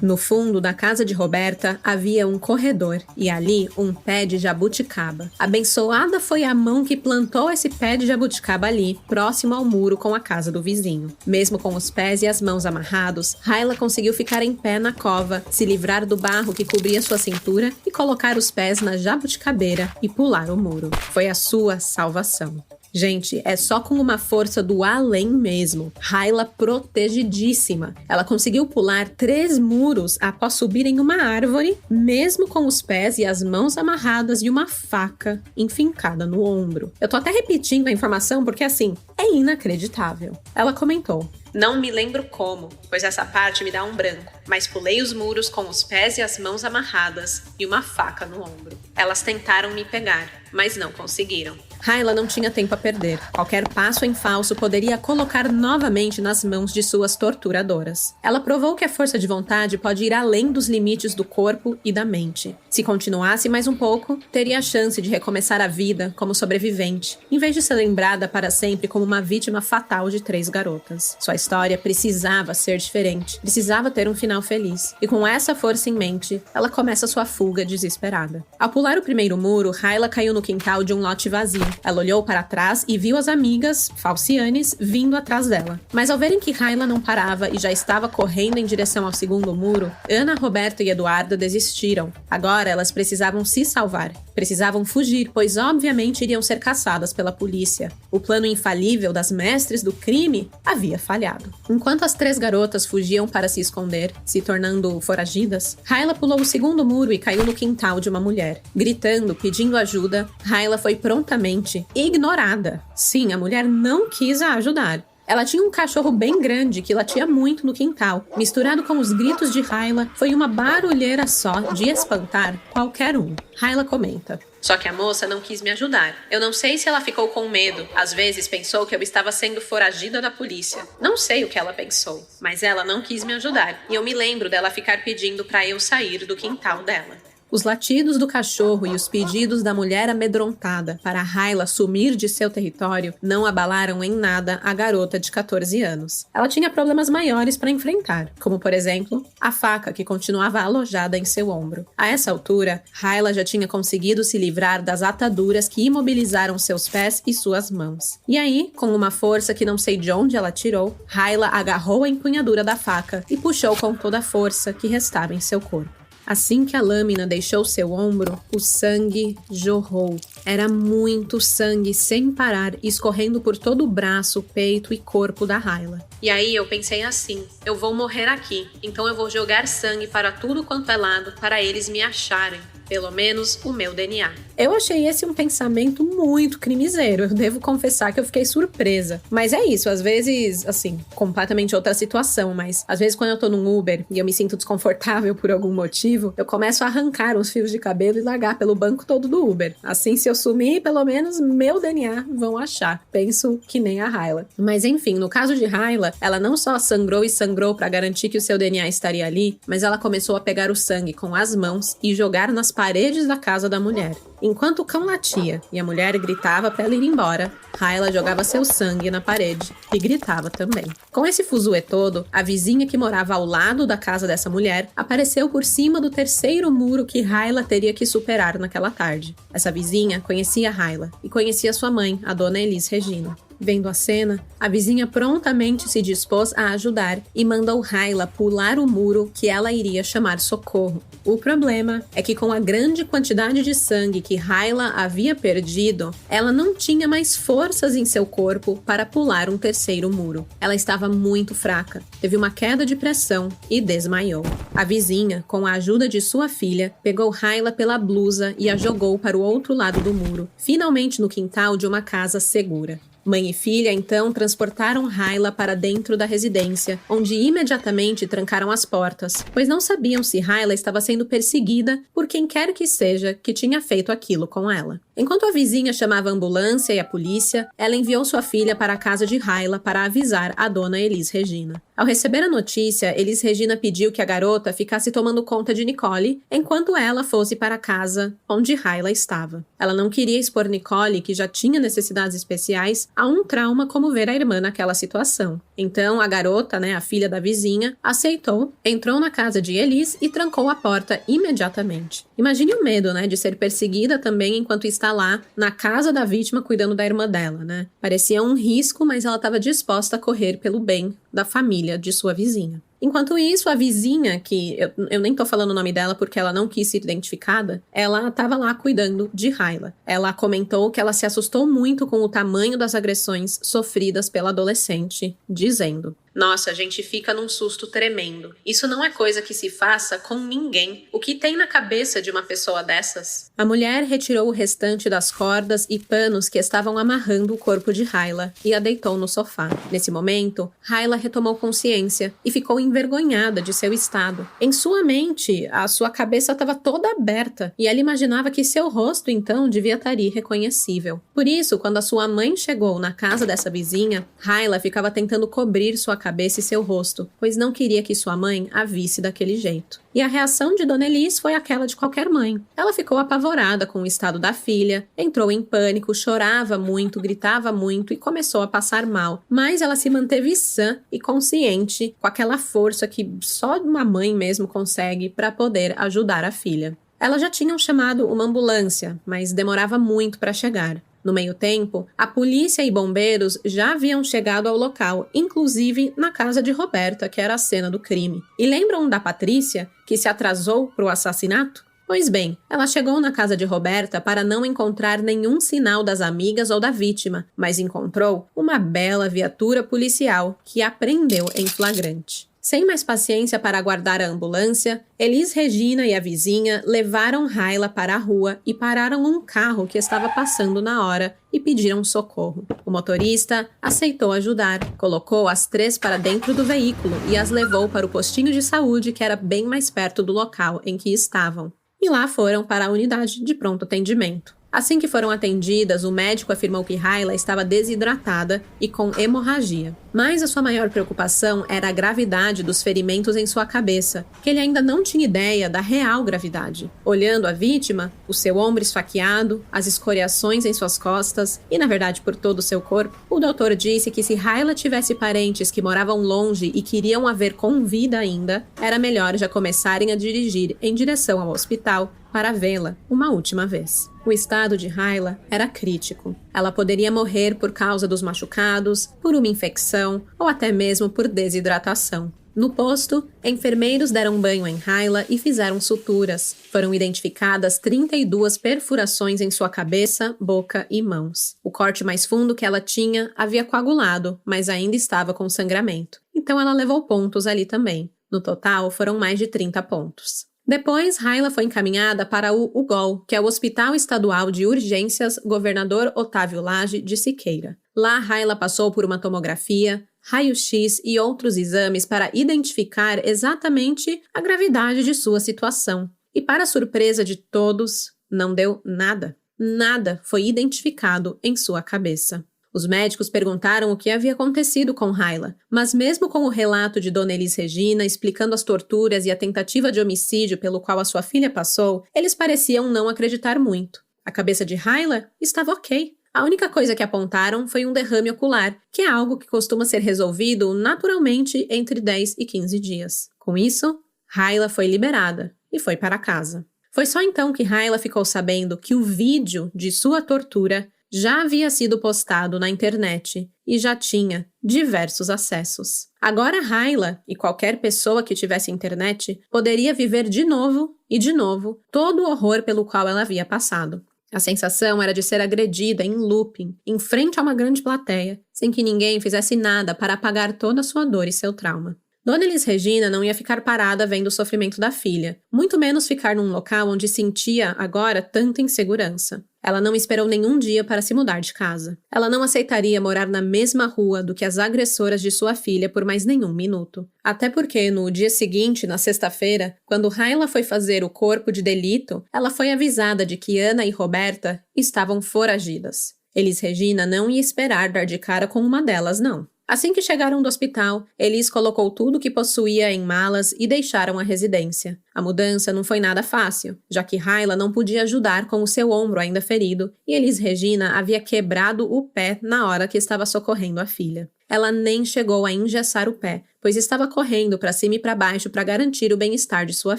No fundo da casa de Roberta havia um corredor e ali um pé de jabuticaba. Abençoada foi a mão que plantou esse pé de jabuticaba ali, próximo ao muro com a casa do vizinho. Mesmo com os pés e as mãos amarrados, Hayla conseguiu ficar em pé na cova, se livrar do barro que cobria sua cintura e colocar os pés na jabuticabeira e pular o muro. Foi a sua salvação. Gente, é só com uma força do além mesmo. Hayla protegidíssima. Ela conseguiu pular 3 muros após subir em uma árvore, mesmo com os pés e as mãos amarradas e uma faca enfincada no ombro. Eu tô até repetindo a informação porque, assim, é inacreditável. Ela comentou: "Não me lembro como, pois essa parte me dá um branco, mas pulei os muros com os pés e as mãos amarradas e uma faca no ombro. Elas tentaram me pegar, mas não conseguiram." Hayla não tinha tempo a perder. Qualquer passo em falso poderia colocar novamente nas mãos de suas torturadoras. Ela provou que a força de vontade pode ir além dos limites do corpo e da mente. Se continuasse mais um pouco, teria a chance de recomeçar a vida como sobrevivente, em vez de ser lembrada para sempre como uma vítima fatal de 3 garotas. Sua história precisava ser diferente, precisava ter um final feliz. E com essa força em mente, ela começa sua fuga desesperada. Ao pular o primeiro muro, Hayla caiu no quintal de um lote vazio. Ela olhou para trás e viu as amigas, falcianes, vindo atrás dela. Mas ao verem que Hayla não parava e já estava correndo em direção ao segundo muro, Ana, Roberta e Eduarda desistiram. Agora elas precisavam se salvar. Precisavam fugir, pois obviamente iriam ser caçadas pela polícia. O plano infalível das mestres do crime havia falhado. Enquanto as 3 garotas fugiam para se esconder, se tornando foragidas, Hayla pulou o segundo muro e caiu no quintal de uma mulher. Gritando, pedindo ajuda, Hayla foi prontamente ignorada. Sim, a mulher não quis a ajudar. Ela tinha um cachorro bem grande que latia muito no quintal. Misturado com os gritos de Hayla, foi uma barulheira só de espantar qualquer um. Hayla comenta: "Só que a moça não quis me ajudar. Eu não sei se ela ficou com medo. Às vezes pensou que eu estava sendo foragida da polícia. Não sei o que ela pensou, mas ela não quis me ajudar. E eu me lembro dela ficar pedindo para eu sair do quintal dela." Os latidos do cachorro e os pedidos da mulher amedrontada para Hayla sumir de seu território não abalaram em nada a garota de 14 anos. Ela tinha problemas maiores para enfrentar, como, por exemplo, a faca que continuava alojada em seu ombro. A essa altura, Hayla já tinha conseguido se livrar das ataduras que imobilizaram seus pés e suas mãos. E aí, com uma força que não sei de onde ela tirou, Hayla agarrou a empunhadura da faca e puxou com toda a força que restava em seu corpo. Assim que a lâmina deixou seu ombro, o sangue jorrou. Era muito sangue sem parar, escorrendo por todo o braço, peito e corpo da Hayla. E aí eu pensei assim: eu vou morrer aqui, então eu vou jogar sangue para tudo quanto é lado para eles me acharem. Pelo menos o meu DNA. Eu achei esse um pensamento muito crimiseiro. Eu devo confessar que eu fiquei surpresa. Mas é isso, às vezes, assim, completamente outra situação, mas às vezes quando eu tô num Uber e eu me sinto desconfortável por algum motivo, eu começo a arrancar uns fios de cabelo e largar pelo banco todo do Uber. Assim, se eu sumir, pelo menos meu DNA vão achar. Penso que nem a Hayla. Mas enfim, no caso de Hayla, ela não só sangrou e sangrou pra garantir que o seu DNA estaria ali, mas ela começou a pegar o sangue com as mãos e jogar nas paredes da casa da mulher. Enquanto o cão latia e a mulher gritava para ela ir embora, Hyla jogava seu sangue na parede e gritava também. Com esse fuzuê todo, a vizinha que morava ao lado da casa dessa mulher apareceu por cima do terceiro muro que Hyla teria que superar naquela tarde. Essa vizinha conhecia Hyla e conhecia sua mãe, a dona Elis Regina. Vendo a cena, a vizinha prontamente se dispôs a ajudar e mandou Hyla pular o muro que ela iria chamar socorro. O problema é que com a grande quantidade de sangue que Hyla havia perdido, ela não tinha mais forças em seu corpo para pular um terceiro muro. Ela estava muito fraca, teve uma queda de pressão e desmaiou. A vizinha, com a ajuda de sua filha, pegou Hyla pela blusa e a jogou para o outro lado do muro, finalmente no quintal de uma casa segura. Mãe e filha, então, transportaram Hyla para dentro da residência, onde imediatamente trancaram as portas, pois não sabiam se Hyla estava sendo perseguida por quem quer que seja que tinha feito aquilo com ela. Enquanto a vizinha chamava a ambulância e a polícia, ela enviou sua filha para a casa de Hyla para avisar a dona Elis Regina. Ao receber a notícia, Elis Regina pediu que a garota ficasse tomando conta de Nicole, enquanto ela fosse para a casa onde Hyla estava. Ela não queria expor Nicole, que já tinha necessidades especiais, a um trauma como ver a irmã naquela situação. Então, a garota, a filha da vizinha, aceitou, entrou na casa de Elis e trancou a porta imediatamente. Imagine o medo, de ser perseguida também enquanto está lá, na casa da vítima, cuidando da irmã dela, Parecia um risco, mas ela estava disposta a correr pelo bem da família de sua vizinha. Enquanto isso, a vizinha, que eu nem tô falando o nome dela porque ela não quis ser identificada, ela estava lá cuidando de Hyla. Ela comentou que ela se assustou muito com o tamanho das agressões sofridas pela adolescente, dizendo: "Nossa, a gente fica num susto tremendo. Isso não é coisa que se faça com ninguém. O que tem na cabeça de uma pessoa dessas?" A mulher retirou o restante das cordas e panos que estavam amarrando o corpo de Hyla e a deitou no sofá. Nesse momento, Hyla retomou consciência e ficou envergonhada de seu estado. Em sua mente, a sua cabeça estava toda aberta e ela imaginava que seu rosto, então, devia estar irreconhecível. Por isso, quando a sua mãe chegou na casa dessa vizinha, Hyla ficava tentando cobrir sua cabeça e seu rosto, pois não queria que sua mãe a visse daquele jeito. E a reação de Dona Elis foi aquela de qualquer mãe. Ela ficou apavorada com o estado da filha, entrou em pânico, chorava muito, gritava muito e começou a passar mal. Mas ela se manteve sã e consciente, com aquela força que só uma mãe mesmo consegue para poder ajudar a filha. Elas já tinham chamado uma ambulância, mas demorava muito para chegar. No meio tempo, a polícia e bombeiros já haviam chegado ao local, inclusive na casa de Roberta, que era a cena do crime. E lembram da Patrícia, que se atrasou para o assassinato? Pois bem, ela chegou na casa de Roberta para não encontrar nenhum sinal das amigas ou da vítima, mas encontrou uma bela viatura policial que a prendeu em flagrante. Sem mais paciência para aguardar a ambulância, Elis Regina e a vizinha levaram Hyla para a rua e pararam um carro que estava passando na hora e pediram socorro. O motorista aceitou ajudar, colocou as três para dentro do veículo e as levou para o postinho de saúde que era bem mais perto do local em que estavam. E lá foram para a unidade de pronto atendimento. Assim que foram atendidas, o médico afirmou que Hyla estava desidratada e com hemorragia. Mas a sua maior preocupação era a gravidade dos ferimentos em sua cabeça, que ele ainda não tinha ideia da real gravidade. Olhando a vítima, o seu ombro esfaqueado, as escoriações em suas costas e, na verdade, por todo o seu corpo, o doutor disse que se Hyla tivesse parentes que moravam longe e queriam a ver com vida ainda, era melhor já começarem a dirigir em direção ao hospital para vê-la uma última vez. O estado de Hyla era crítico. Ela poderia morrer por causa dos machucados, por uma infecção ou até mesmo por desidratação. No posto, enfermeiros deram banho em Hyla e fizeram suturas. Foram identificadas 32 perfurações em sua cabeça, boca e mãos. O corte mais fundo que ela tinha havia coagulado, mas ainda estava com sangramento. Então ela levou pontos ali também. No total, foram mais de 30 pontos. Depois, Hyla foi encaminhada para o UGOL, que é o Hospital Estadual de Urgências Governador Otávio Lage de Siqueira. Lá, Hyla passou por uma tomografia, raio-x e outros exames para identificar exatamente a gravidade de sua situação. E para surpresa de todos, não deu nada. Nada foi identificado em sua cabeça. Os médicos perguntaram o que havia acontecido com Hyla, mas mesmo com o relato de Dona Elis Regina explicando as torturas e a tentativa de homicídio pelo qual a sua filha passou, eles pareciam não acreditar muito. A cabeça de Hyla estava ok. A única coisa que apontaram foi um derrame ocular, que é algo que costuma ser resolvido naturalmente entre 10 e 15 dias. Com isso, Hyla foi liberada e foi para casa. Foi só então que Hyla ficou sabendo que o vídeo de sua tortura já havia sido postado na internet e já tinha diversos acessos. Agora Hyla, e qualquer pessoa que tivesse internet, poderia viver de novo e de novo todo o horror pelo qual ela havia passado. A sensação era de ser agredida em looping, em frente a uma grande plateia, sem que ninguém fizesse nada para apagar toda a sua dor e seu trauma. Dona Elis Regina não ia ficar parada vendo o sofrimento da filha, muito menos ficar num local onde sentia, agora, tanta insegurança. Ela não esperou nenhum dia para se mudar de casa. Ela não aceitaria morar na mesma rua do que as agressoras de sua filha por mais nenhum minuto. Até porque, no dia seguinte, na sexta-feira, quando Hyla foi fazer o corpo de delito, ela foi avisada de que Ana e Roberta estavam foragidas. Elis Regina não ia esperar dar de cara com uma delas, não. Assim que chegaram do hospital, Elis colocou tudo que possuía em malas e deixaram a residência. A mudança não foi nada fácil, já que Hyla não podia ajudar com o seu ombro ainda ferido e Elis Regina havia quebrado o pé na hora que estava socorrendo a filha. Ela nem chegou a engessar o pé, pois estava correndo para cima e para baixo para garantir o bem-estar de sua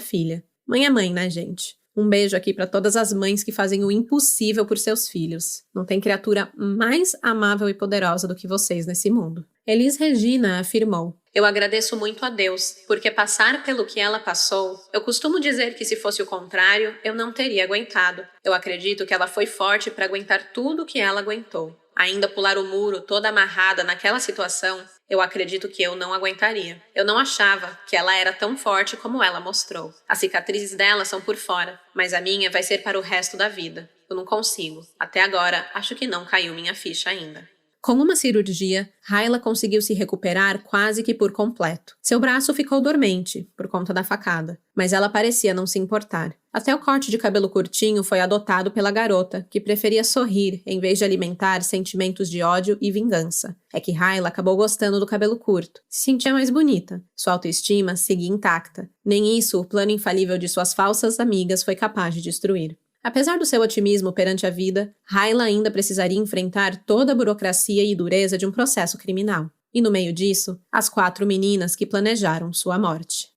filha. Mãe é mãe, né, gente? Um beijo aqui para todas as mães que fazem o impossível por seus filhos. Não tem criatura mais amável e poderosa do que vocês nesse mundo. Elis Regina afirmou: "Eu agradeço muito a Deus, porque passar pelo que ela passou, eu costumo dizer que se fosse o contrário, eu não teria aguentado. Eu acredito que ela foi forte para aguentar tudo o que ela aguentou. Ainda pular o muro toda amarrada naquela situação, eu acredito que eu não aguentaria. Eu não achava que ela era tão forte como ela mostrou. As cicatrizes dela são por fora, mas a minha vai ser para o resto da vida. Eu não consigo. Até agora, acho que não caiu minha ficha ainda." Com uma cirurgia, Hyla conseguiu se recuperar quase que por completo. Seu braço ficou dormente, por conta da facada, mas ela parecia não se importar. Até o corte de cabelo curtinho foi adotado pela garota, que preferia sorrir em vez de alimentar sentimentos de ódio e vingança. É que Hyla acabou gostando do cabelo curto, se sentia mais bonita. Sua autoestima seguia intacta. Nem isso o plano infalível de suas falsas amigas foi capaz de destruir. Apesar do seu otimismo perante a vida, Hyla ainda precisaria enfrentar toda a burocracia e dureza de um processo criminal. E no meio disso, as 4 meninas que planejaram sua morte.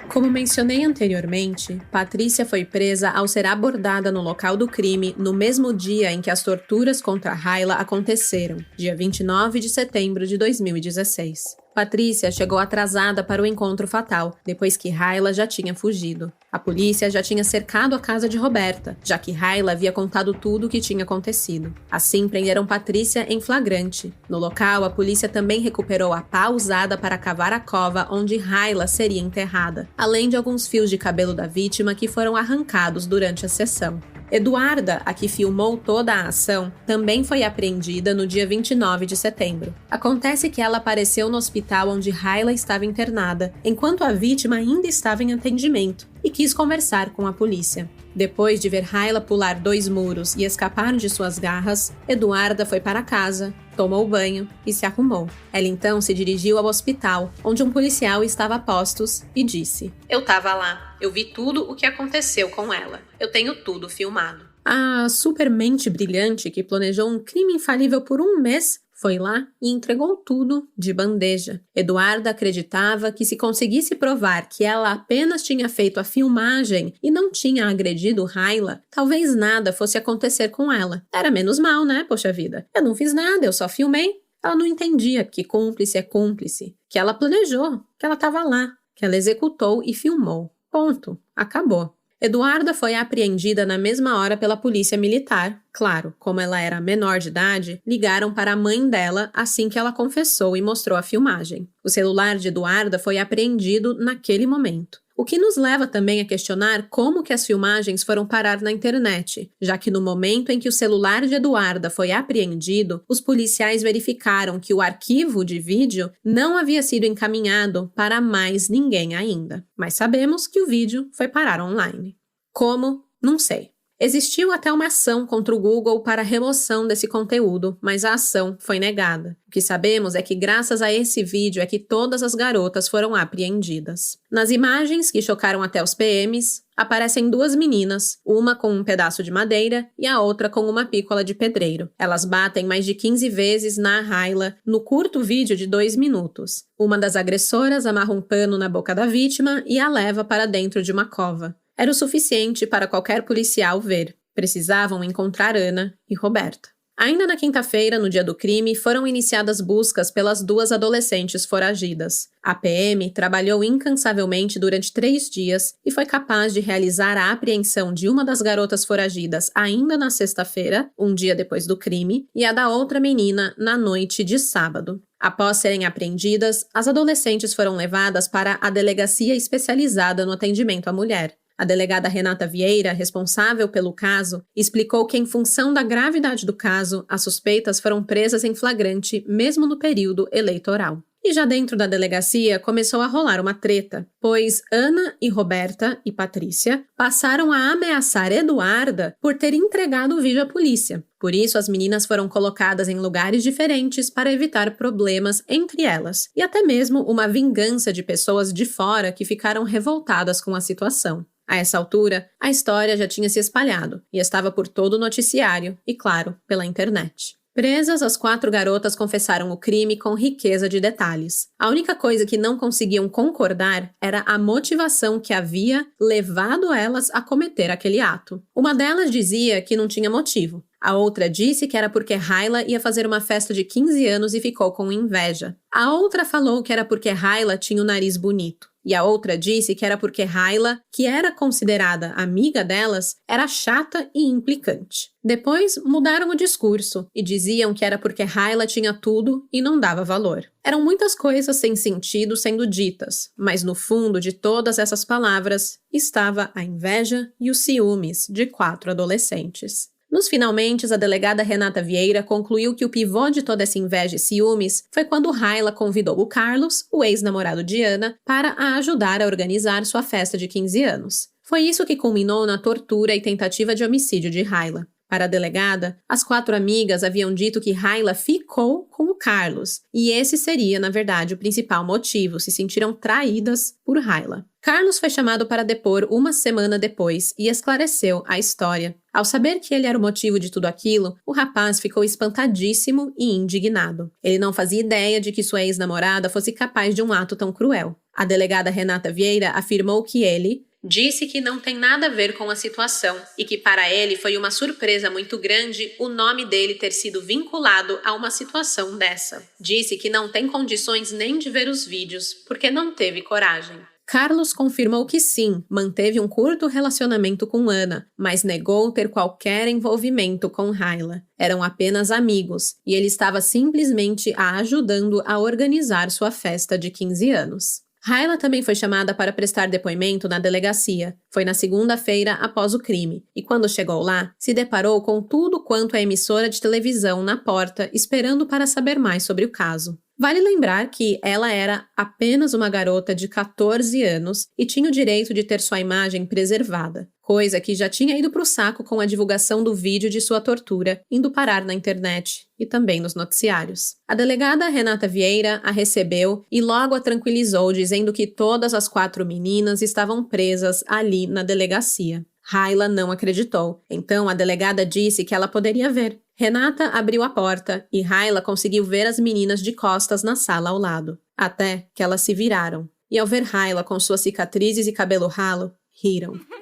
Como mencionei anteriormente, Patrícia foi presa ao ser abordada no local do crime no mesmo dia em que as torturas contra Hyla aconteceram, dia 29 de setembro de 2016. Patrícia chegou atrasada para o encontro fatal, depois que Hyla já tinha fugido. A polícia já tinha cercado a casa de Roberta, já que Hyla havia contado tudo o que tinha acontecido. Assim, prenderam Patrícia em flagrante. No local, a polícia também recuperou a pá usada para cavar a cova onde Hyla seria enterrada, além de alguns fios de cabelo da vítima que foram arrancados durante a sessão. Eduarda, a que filmou toda a ação, também foi apreendida no dia 29 de setembro. Acontece que ela apareceu no hospital onde Hyla estava internada, enquanto a vítima ainda estava em atendimento, e quis conversar com a polícia. Depois de ver Hyla pular 2 muros e escapar de suas garras, Eduarda foi para casa, tomou banho e se arrumou. Ela então se dirigiu ao hospital, onde um policial estava a postos, e disse: "Eu estava lá. Eu vi tudo o que aconteceu com ela. Eu tenho tudo filmado." A supermente brilhante que planejou um crime infalível por 1 mês foi lá e entregou tudo de bandeja. Eduarda acreditava que se conseguisse provar que ela apenas tinha feito a filmagem e não tinha agredido Hyla, talvez nada fosse acontecer com ela. Era menos mal, né, poxa vida? Eu não fiz nada, eu só filmei. Ela não entendia que cúmplice é cúmplice, que ela planejou, que ela estava lá, que ela executou e filmou. Ponto. Acabou. Eduarda foi apreendida na mesma hora pela polícia militar. Claro, como ela era menor de idade, ligaram para a mãe dela assim que ela confessou e mostrou a filmagem. O celular de Eduarda foi apreendido naquele momento. O que nos leva também a questionar como que as filmagens foram parar na internet, já que no momento em que o celular de Eduarda foi apreendido, os policiais verificaram que o arquivo de vídeo não havia sido encaminhado para mais ninguém ainda. Mas sabemos que o vídeo foi parar online. Como? Não sei. Existiu até uma ação contra o Google para a remoção desse conteúdo, mas a ação foi negada. O que sabemos é que graças a esse vídeo é que todas as garotas foram apreendidas. Nas imagens, que chocaram até os PMs, aparecem duas meninas, uma com um pedaço de madeira e a outra com uma pícola de pedreiro. Elas batem mais de 15 vezes na Hayla no curto vídeo de 2 minutos. Uma das agressoras amarra um pano na boca da vítima e a leva para dentro de uma cova. Era o suficiente para qualquer policial ver. Precisavam encontrar Ana e Roberta. Ainda na quinta-feira, no dia do crime, foram iniciadas buscas pelas duas adolescentes foragidas. A PM trabalhou incansavelmente durante 3 dias e foi capaz de realizar a apreensão de uma das garotas foragidas ainda na sexta-feira, um dia depois do crime, e a da outra menina na noite de sábado. Após serem apreendidas, as adolescentes foram levadas para a delegacia especializada no atendimento à mulher. A delegada Renata Vieira, responsável pelo caso, explicou que, em função da gravidade do caso, as suspeitas foram presas em flagrante, mesmo no período eleitoral. E já dentro da delegacia começou a rolar uma treta, pois Ana e Roberta e Patrícia passaram a ameaçar Eduarda por ter entregado o vídeo à polícia. Por isso, as meninas foram colocadas em lugares diferentes para evitar problemas entre elas, e até mesmo uma vingança de pessoas de fora que ficaram revoltadas com a situação. A essa altura, a história já tinha se espalhado e estava por todo o noticiário e, claro, pela internet. Presas, as 4 garotas confessaram o crime com riqueza de detalhes. A única coisa que não conseguiam concordar era a motivação que havia levado elas a cometer aquele ato. Uma delas dizia que não tinha motivo. A outra disse que era porque Hayla ia fazer uma festa de 15 anos e ficou com inveja. A outra falou que era porque Hayla tinha o nariz bonito. E a outra disse que era porque Hayla, que era considerada amiga delas, era chata e implicante. Depois mudaram o discurso e diziam que era porque Hayla tinha tudo e não dava valor. Eram muitas coisas sem sentido sendo ditas, mas no fundo de todas essas palavras estava a inveja e os ciúmes de 4 adolescentes. Nos finalmente, a delegada Renata Vieira concluiu que o pivô de toda essa inveja e ciúmes foi quando Hayla convidou o Carlos, o ex-namorado de Ana, para a ajudar a organizar sua festa de 15 anos. Foi isso que culminou na tortura e tentativa de homicídio de Hayla. Para a delegada, as 4 amigas haviam dito que Hayla ficou com o Carlos, e esse seria, na verdade, o principal motivo, se sentiram traídas por Hayla. Carlos foi chamado para depor 1 semana depois e esclareceu a história. Ao saber que ele era o motivo de tudo aquilo, o rapaz ficou espantadíssimo e indignado. Ele não fazia ideia de que sua ex-namorada fosse capaz de um ato tão cruel. A delegada Renata Vieira afirmou que ele disse que não tem nada a ver com a situação e que para ele foi uma surpresa muito grande o nome dele ter sido vinculado a uma situação dessa. Disse que não tem condições nem de ver os vídeos, porque não teve coragem. Carlos confirmou que sim, manteve um curto relacionamento com Ana, mas negou ter qualquer envolvimento com Hayla. Eram apenas amigos, e ele estava simplesmente a ajudando a organizar sua festa de 15 anos. Hayla também foi chamada para prestar depoimento na delegacia. Foi na segunda-feira após o crime, e quando chegou lá, se deparou com tudo quanto a emissora de televisão na porta, esperando para saber mais sobre o caso. Vale lembrar que ela era apenas uma garota de 14 anos e tinha o direito de ter sua imagem preservada, coisa que já tinha ido para o saco com a divulgação do vídeo de sua tortura, indo parar na internet e também nos noticiários. A delegada Renata Vieira a recebeu e logo a tranquilizou, dizendo que todas as 4 meninas estavam presas ali na delegacia. Hayla não acreditou, então a delegada disse que ela poderia ver. Renata abriu a porta e Hayla conseguiu ver as meninas de costas na sala ao lado, até que elas se viraram. E ao ver Hayla com suas cicatrizes e cabelo ralo,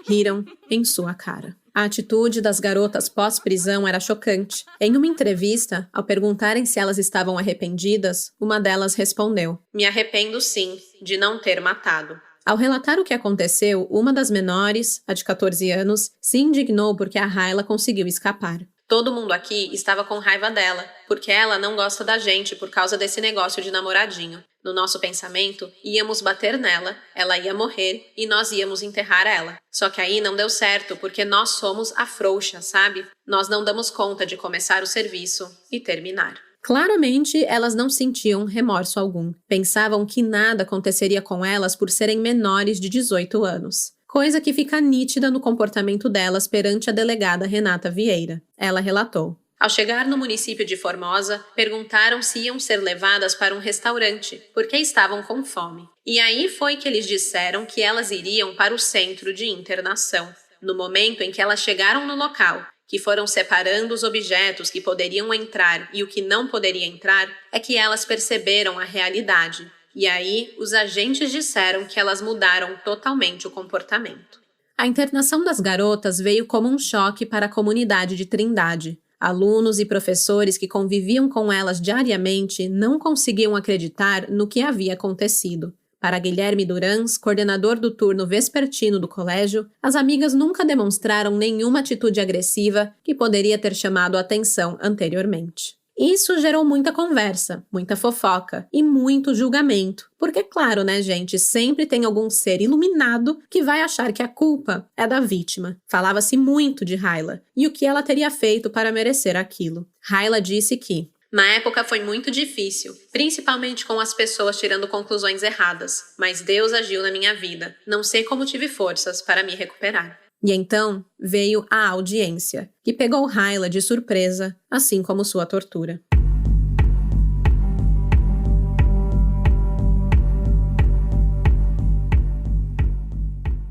riram em sua cara. A atitude das garotas pós-prisão era chocante. Em uma entrevista, ao perguntarem se elas estavam arrependidas, uma delas respondeu: "Me arrependo sim, de não ter matado." Ao relatar o que aconteceu, uma das menores, a de 14 anos, se indignou porque a Hayla conseguiu escapar. Todo mundo aqui estava com raiva dela, porque ela não gosta da gente por causa desse negócio de namoradinho. No nosso pensamento, íamos bater nela, ela ia morrer e nós íamos enterrar ela. Só que aí não deu certo, porque nós somos a frouxa, sabe? Nós não damos conta de começar o serviço e terminar. Claramente, elas não sentiam remorso algum. Pensavam que nada aconteceria com elas por serem menores de 18 anos. Coisa que fica nítida no comportamento delas perante a delegada Renata Vieira. Ela relatou. Ao chegar no município de Formosa, perguntaram se iam ser levadas para um restaurante, porque estavam com fome. E aí foi que eles disseram que elas iriam para o centro de internação. No momento em que elas chegaram no local, que foram separando os objetos que poderiam entrar e o que não poderia entrar, é que elas perceberam a realidade. E aí, os agentes disseram que elas mudaram totalmente o comportamento. A internação das garotas veio como um choque para a comunidade de Trindade. Alunos e professores que conviviam com elas diariamente não conseguiam acreditar no que havia acontecido. Para Guilherme Durans, coordenador do turno vespertino do colégio, as amigas nunca demonstraram nenhuma atitude agressiva que poderia ter chamado a atenção anteriormente. Isso gerou muita conversa, muita fofoca e muito julgamento. Porque, claro, né, gente, sempre tem algum ser iluminado que vai achar que a culpa é da vítima. Falava-se muito de Raila e o que ela teria feito para merecer aquilo. Raila disse que na época foi muito difícil, principalmente com as pessoas tirando conclusões erradas, mas Deus agiu na minha vida. Não sei como tive forças para me recuperar. E então veio a audiência, que pegou Raila de surpresa, assim como sua tortura.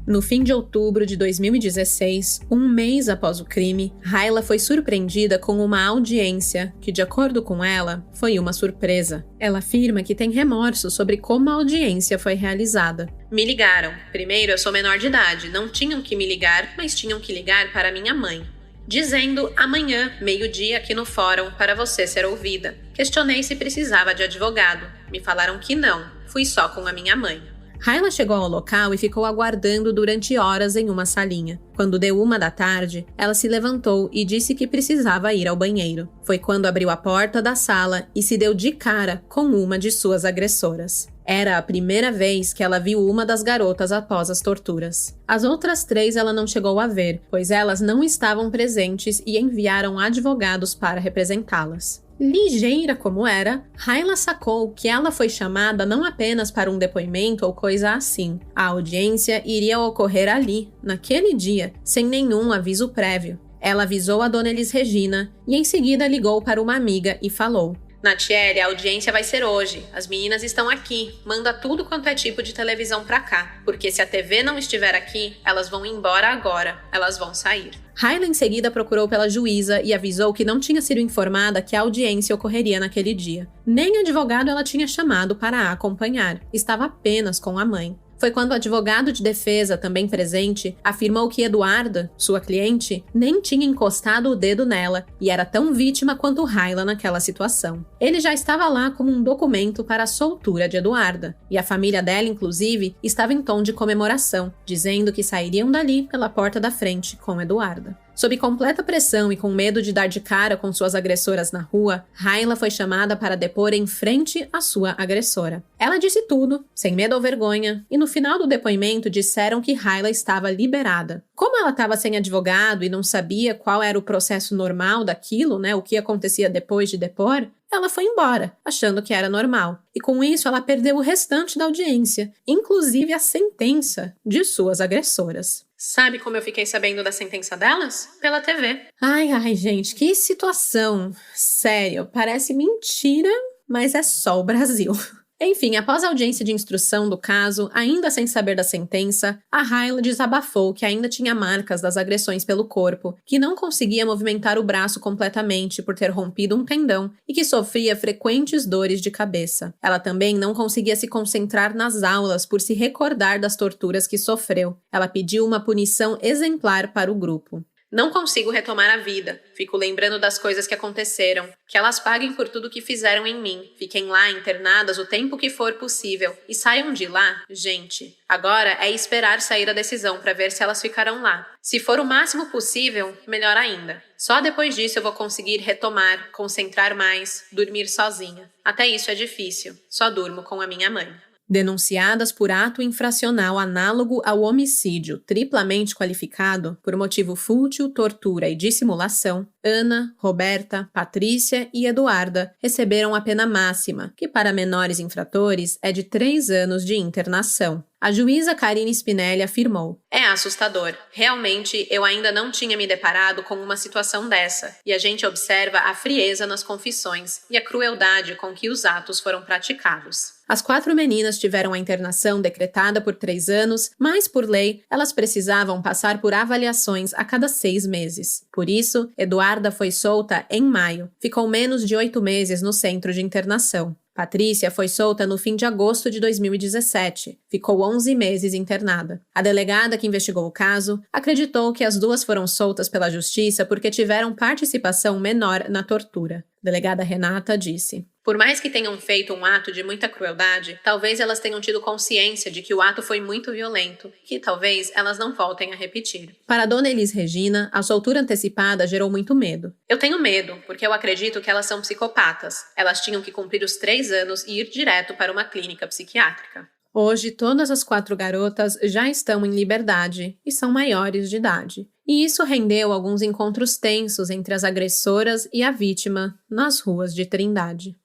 No fim de outubro de 2016, um mês após o crime, Raila foi surpreendida com uma audiência que, de acordo com ela, foi uma surpresa. Ela afirma que tem remorso sobre como a audiência foi realizada. Me ligaram. Primeiro, eu sou menor de idade. Não tinham que me ligar, mas tinham que ligar para minha mãe. Dizendo, amanhã, meio-dia, aqui no fórum, para você ser ouvida. Questionei se precisava de advogado. Me falaram que não. Fui só com a minha mãe. Raila chegou ao local e ficou aguardando durante horas em uma salinha. Quando deu 1h, ela se levantou e disse que precisava ir ao banheiro. Foi quando abriu a porta da sala e se deu de cara com uma de suas agressoras. Era a primeira vez que ela viu uma das garotas após as torturas. As outras 3 ela não chegou a ver, pois elas não estavam presentes e enviaram advogados para representá-las. Ligeira como era, Raila sacou que ela foi chamada não apenas para um depoimento ou coisa assim. A audiência iria ocorrer ali, naquele dia, sem nenhum aviso prévio. Ela avisou a dona Elis Regina e em seguida ligou para uma amiga e falou: Natiele, a audiência vai ser hoje. As meninas estão aqui. Manda tudo quanto é tipo de televisão pra cá. Porque se a TV não estiver aqui, elas vão embora agora. Elas vão sair. Raila em seguida procurou pela juíza e avisou que não tinha sido informada que a audiência ocorreria naquele dia. Nem advogado ela tinha chamado para a acompanhar. Estava apenas com a mãe. Foi quando o advogado de defesa, também presente, afirmou que Eduarda, sua cliente, nem tinha encostado o dedo nela e era tão vítima quanto Raila naquela situação. Ele já estava lá como um documento para a soltura de Eduarda, e a família dela, inclusive, estava em tom de comemoração, dizendo que sairiam dali pela porta da frente com Eduarda. Sob completa pressão e com medo de dar de cara com suas agressoras na rua, Raila foi chamada para depor em frente à sua agressora. Ela disse tudo, sem medo ou vergonha, e no final do depoimento disseram que Raila estava liberada. Como ela estava sem advogado e não sabia qual era o processo normal daquilo, o que acontecia depois de depor, ela foi embora, achando que era normal. E com isso ela perdeu o restante da audiência, inclusive a sentença de suas agressoras. Sabe como eu fiquei sabendo da sentença delas? Pela TV. Ai, gente, que situação. Sério, parece mentira, mas é só o Brasil. Enfim, após a audiência de instrução do caso, ainda sem saber da sentença, a Raila desabafou que ainda tinha marcas das agressões pelo corpo, que não conseguia movimentar o braço completamente por ter rompido um tendão e que sofria frequentes dores de cabeça. Ela também não conseguia se concentrar nas aulas por se recordar das torturas que sofreu. Ela pediu uma punição exemplar para o grupo. Não consigo retomar a vida. Fico lembrando das coisas que aconteceram. Que elas paguem por tudo que fizeram em mim. Fiquem lá internadas o tempo que for possível. E saiam de lá, gente. Agora é esperar sair a decisão para ver se elas ficarão lá. Se for o máximo possível, melhor ainda. Só depois disso eu vou conseguir retomar, concentrar mais, dormir sozinha. Até isso é difícil. Só durmo com a minha mãe. Denunciadas por ato infracional análogo ao homicídio triplamente qualificado por motivo fútil, tortura e dissimulação, Ana, Roberta, Patrícia e Eduarda receberam a pena máxima, que para menores infratores é de 3 anos de internação. A juíza Karine Spinelli afirmou: "É assustador. Realmente, eu ainda não tinha me deparado com uma situação dessa, e a gente observa a frieza nas confissões e a crueldade com que os atos foram praticados." As 4 meninas tiveram a internação decretada por 3 anos, mas, por lei, elas precisavam passar por avaliações a cada 6 meses. Por isso, Eduarda foi solta em maio. Ficou menos de 8 meses no centro de internação. Patrícia foi solta no fim de agosto de 2017. Ficou 11 meses internada. A delegada que investigou o caso acreditou que as duas foram soltas pela justiça porque tiveram participação menor na tortura. A delegada Renata disse: "Por mais que tenham feito um ato de muita crueldade, talvez elas tenham tido consciência de que o ato foi muito violento, que talvez elas não voltem a repetir." Para a dona Elis Regina, a soltura antecipada gerou muito medo. "Eu tenho medo, porque eu acredito que elas são psicopatas. Elas tinham que cumprir os 3 anos e ir direto para uma clínica psiquiátrica." Hoje, todas as 4 garotas já estão em liberdade e são maiores de idade. E isso rendeu alguns encontros tensos entre as agressoras e a vítima nas ruas de Trindade.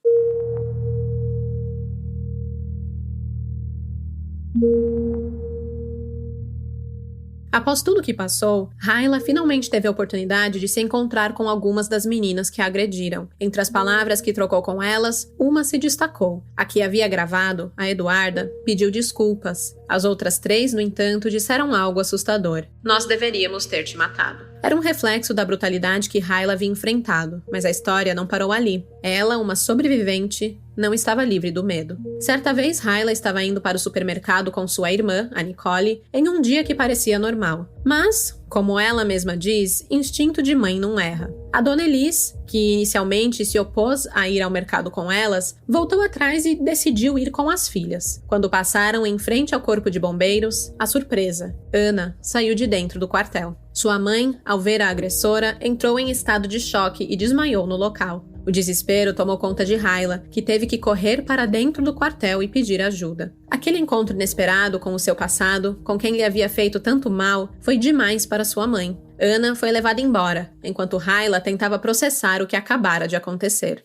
Após tudo que passou, Rayla finalmente teve a oportunidade de se encontrar com algumas das meninas que a agrediram. Entre as palavras que trocou com elas, uma se destacou. A que havia gravado, a Eduarda, pediu desculpas. As outras 3, no entanto, disseram algo assustador: "Nós deveríamos ter te matado." Era um reflexo da brutalidade que Rayla havia enfrentado, mas a história não parou ali. Ela, uma sobrevivente, não estava livre do medo. Certa vez, Rayla estava indo para o supermercado com sua irmã, a Nicole, em um dia que parecia normal. Mas, como ela mesma diz, instinto de mãe não erra. A dona Elis, que inicialmente se opôs a ir ao mercado com elas, voltou atrás e decidiu ir com as filhas. Quando passaram em frente ao corpo de bombeiros, a surpresa: Ana saiu de dentro do quartel. Sua mãe, ao ver a agressora, entrou em estado de choque e desmaiou no local. O desespero tomou conta de Rayla, que teve que correr para dentro do quartel e pedir ajuda. Aquele encontro inesperado com o seu passado, com quem lhe havia feito tanto mal, foi demais para sua mãe. Ana foi levada embora, enquanto Rayla tentava processar o que acabara de acontecer.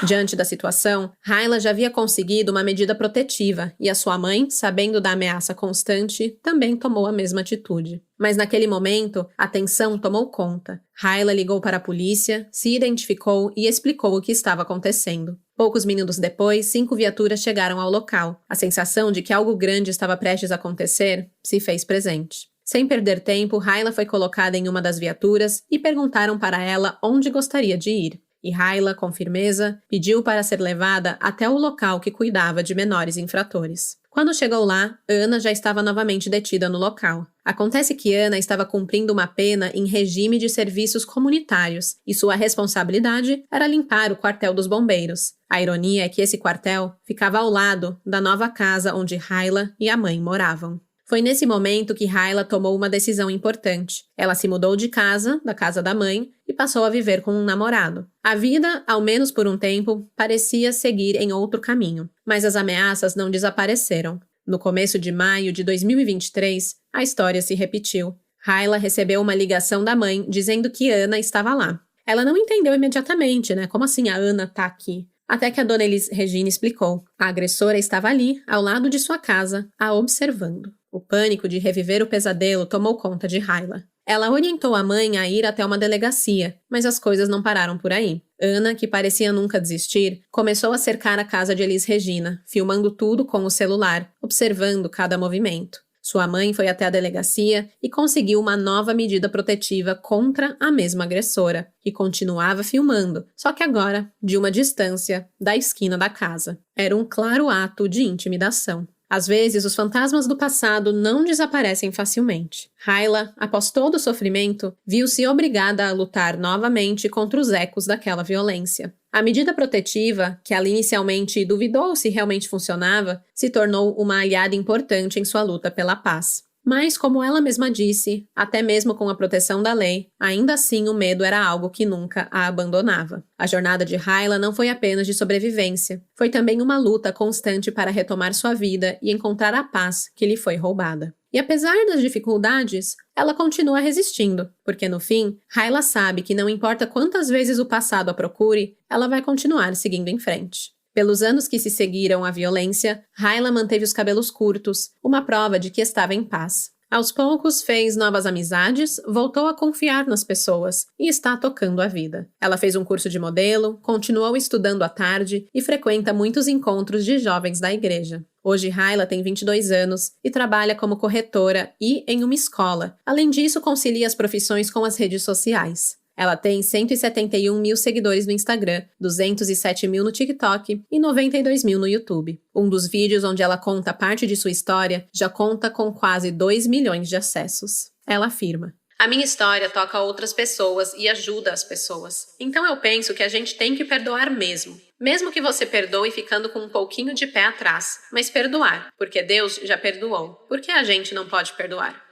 Diante da situação, Rayla já havia conseguido uma medida protetiva e a sua mãe, sabendo da ameaça constante, também tomou a mesma atitude. Mas naquele momento, a tensão tomou conta. Rayla ligou para a polícia, se identificou e explicou o que estava acontecendo. Poucos minutos depois, 5 viaturas chegaram ao local. A sensação de que algo grande estava prestes a acontecer se fez presente. Sem perder tempo, Rayla foi colocada em uma das viaturas e perguntaram para ela onde gostaria de ir. E Rayla, com firmeza, pediu para ser levada até o local que cuidava de menores infratores. Quando chegou lá, Ana já estava novamente detida no local. Acontece que Ana estava cumprindo uma pena em regime de serviços comunitários e sua responsabilidade era limpar o quartel dos bombeiros. A ironia é que esse quartel ficava ao lado da nova casa onde Rayla e a mãe moravam. Foi nesse momento que Rayla tomou uma decisão importante. Ela se mudou de casa, da casa da mãe, e passou a viver com um namorado. A vida, ao menos por um tempo, parecia seguir em outro caminho, mas as ameaças não desapareceram. No começo de maio de 2023, a história se repetiu. Rayla recebeu uma ligação da mãe dizendo que Ana estava lá. Ela não entendeu imediatamente, né? Como assim a Ana tá aqui? Até que a dona Elis Regina explicou. A agressora estava ali, ao lado de sua casa, a observando. O pânico de reviver o pesadelo tomou conta de Rayla. Ela orientou a mãe a ir até uma delegacia, mas as coisas não pararam por aí. Ana, que parecia nunca desistir, começou a cercar a casa de Elis Regina, filmando tudo com o celular, observando cada movimento. Sua mãe foi até a delegacia e conseguiu uma nova medida protetiva contra a mesma agressora, que continuava filmando, só que agora de uma distância da esquina da casa. Era um claro ato de intimidação. Às vezes, os fantasmas do passado não desaparecem facilmente. Hayla, após todo o sofrimento, viu-se obrigada a lutar novamente contra os ecos daquela violência. A medida protetiva, que ela inicialmente duvidou se realmente funcionava, se tornou uma aliada importante em sua luta pela paz. Mas, como ela mesma disse, até mesmo com a proteção da lei, ainda assim o medo era algo que nunca a abandonava. A jornada de Hayla não foi apenas de sobrevivência, foi também uma luta constante para retomar sua vida e encontrar a paz que lhe foi roubada. E apesar das dificuldades, ela continua resistindo, porque no fim, Hayla sabe que não importa quantas vezes o passado a procure, ela vai continuar seguindo em frente. Pelos anos que se seguiram à violência, Hayla manteve os cabelos curtos, uma prova de que estava em paz. Aos poucos, fez novas amizades, voltou a confiar nas pessoas e está tocando a vida. Ela fez um curso de modelo, continuou estudando à tarde e frequenta muitos encontros de jovens da igreja. Hoje, Hayla tem 22 anos e trabalha como corretora e em uma escola. Além disso, concilia as profissões com as redes sociais. Ela tem 171 mil seguidores no Instagram, 207 mil no TikTok e 92 mil no YouTube. Um dos vídeos onde ela conta parte de sua história já conta com quase 2 milhões de acessos. Ela afirma: "A minha história toca outras pessoas e ajuda as pessoas. Então eu penso que a gente tem que perdoar mesmo. Mesmo que você perdoe ficando com um pouquinho de pé atrás, mas perdoar, porque Deus já perdoou. Por que a gente não pode perdoar?"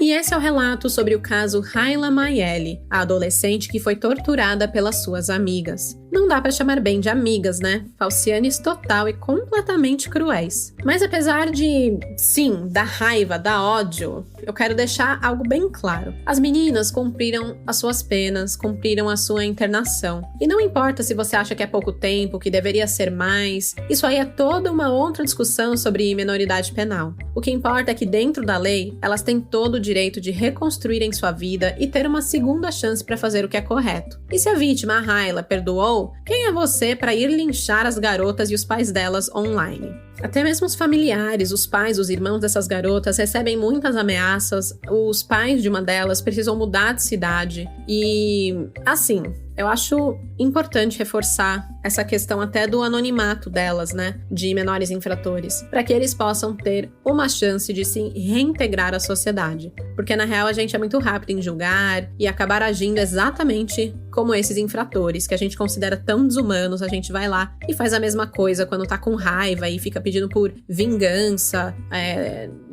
E esse é o relato sobre o caso Hayla Mayeli, a adolescente que foi torturada pelas suas amigas. Não dá pra chamar bem de amigas, né? Falcianes total e completamente cruéis. Mas apesar de, sim, da raiva, da ódio, eu quero deixar algo bem claro. As meninas cumpriram as suas penas, cumpriram a sua internação. E não importa se você acha que é pouco tempo, que deveria ser mais, isso aí é toda uma outra discussão sobre menoridade penal. O que importa é que dentro da lei, elas têm todo o direito de reconstruírem sua vida e ter uma segunda chance para fazer o que é correto. E se a vítima, a Hayla, perdoou, quem é você para ir linchar as garotas e os pais delas online? Até mesmo os familiares, os pais, os irmãos dessas garotas recebem muitas ameaças, os pais de uma delas precisam mudar de cidade e, assim, eu acho importante reforçar essa questão até do anonimato delas, né, de menores infratores, para que eles possam ter uma chance de se reintegrar à sociedade. Porque, na real, a gente é muito rápido em julgar e acabar agindo exatamente como esses infratores, que a gente considera tão desumanos, a gente vai lá e faz a mesma coisa quando tá com raiva e fica pedindo por vingança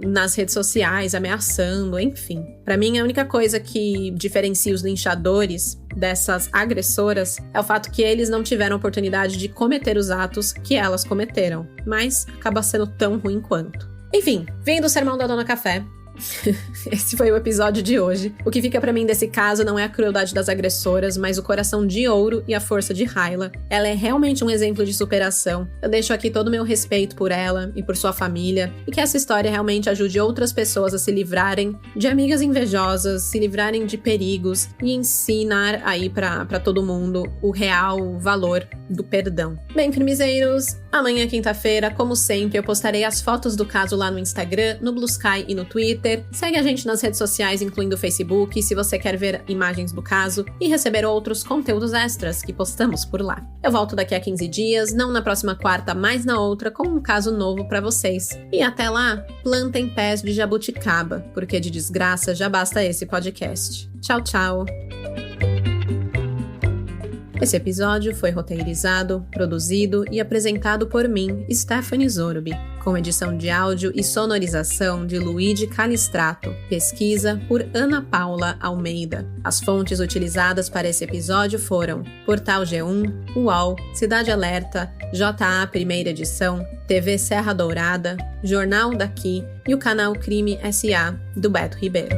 nas redes sociais, ameaçando, enfim. Pra mim, a única coisa que diferencia os linchadores dessas agressoras é o fato que eles não tiveram oportunidade de cometer os atos que elas cometeram, mas acaba sendo tão ruim quanto. Enfim, vem do Sermão da Dona Café. Esse foi o episódio de hoje. O que fica pra mim desse caso não é a crueldade das agressoras, mas o coração de ouro e a força de Hayla. Ela é realmente um exemplo de superação. Eu deixo aqui todo o meu respeito por ela e por sua família, e que essa história realmente ajude outras pessoas a se livrarem de amigas invejosas, se livrarem de perigos e ensinar aí pra todo mundo o real valor do perdão. Bem, crimezeiros, amanhã, quinta-feira, como sempre, eu postarei as fotos do caso lá no Instagram, no Blue Sky e no Twitter. Segue a gente nas redes sociais, incluindo o Facebook, se você quer ver imagens do caso e receber outros conteúdos extras que postamos por lá. Eu volto daqui a 15 dias, não na próxima quarta, mas na outra, com um caso novo pra vocês. E até lá, plantem pés de jabuticaba, porque de desgraça já basta esse podcast. Tchau, tchau! Esse episódio foi roteirizado, produzido e apresentado por mim, Stephanie Zorbi, com edição de áudio e sonorização de Luigi Calistrato, pesquisa por Ana Paula Almeida. As fontes utilizadas para esse episódio foram Portal G1, UOL, Cidade Alerta, JA Primeira Edição, TV Serra Dourada, Jornal Daqui e o canal Crime SA, do Beto Ribeiro.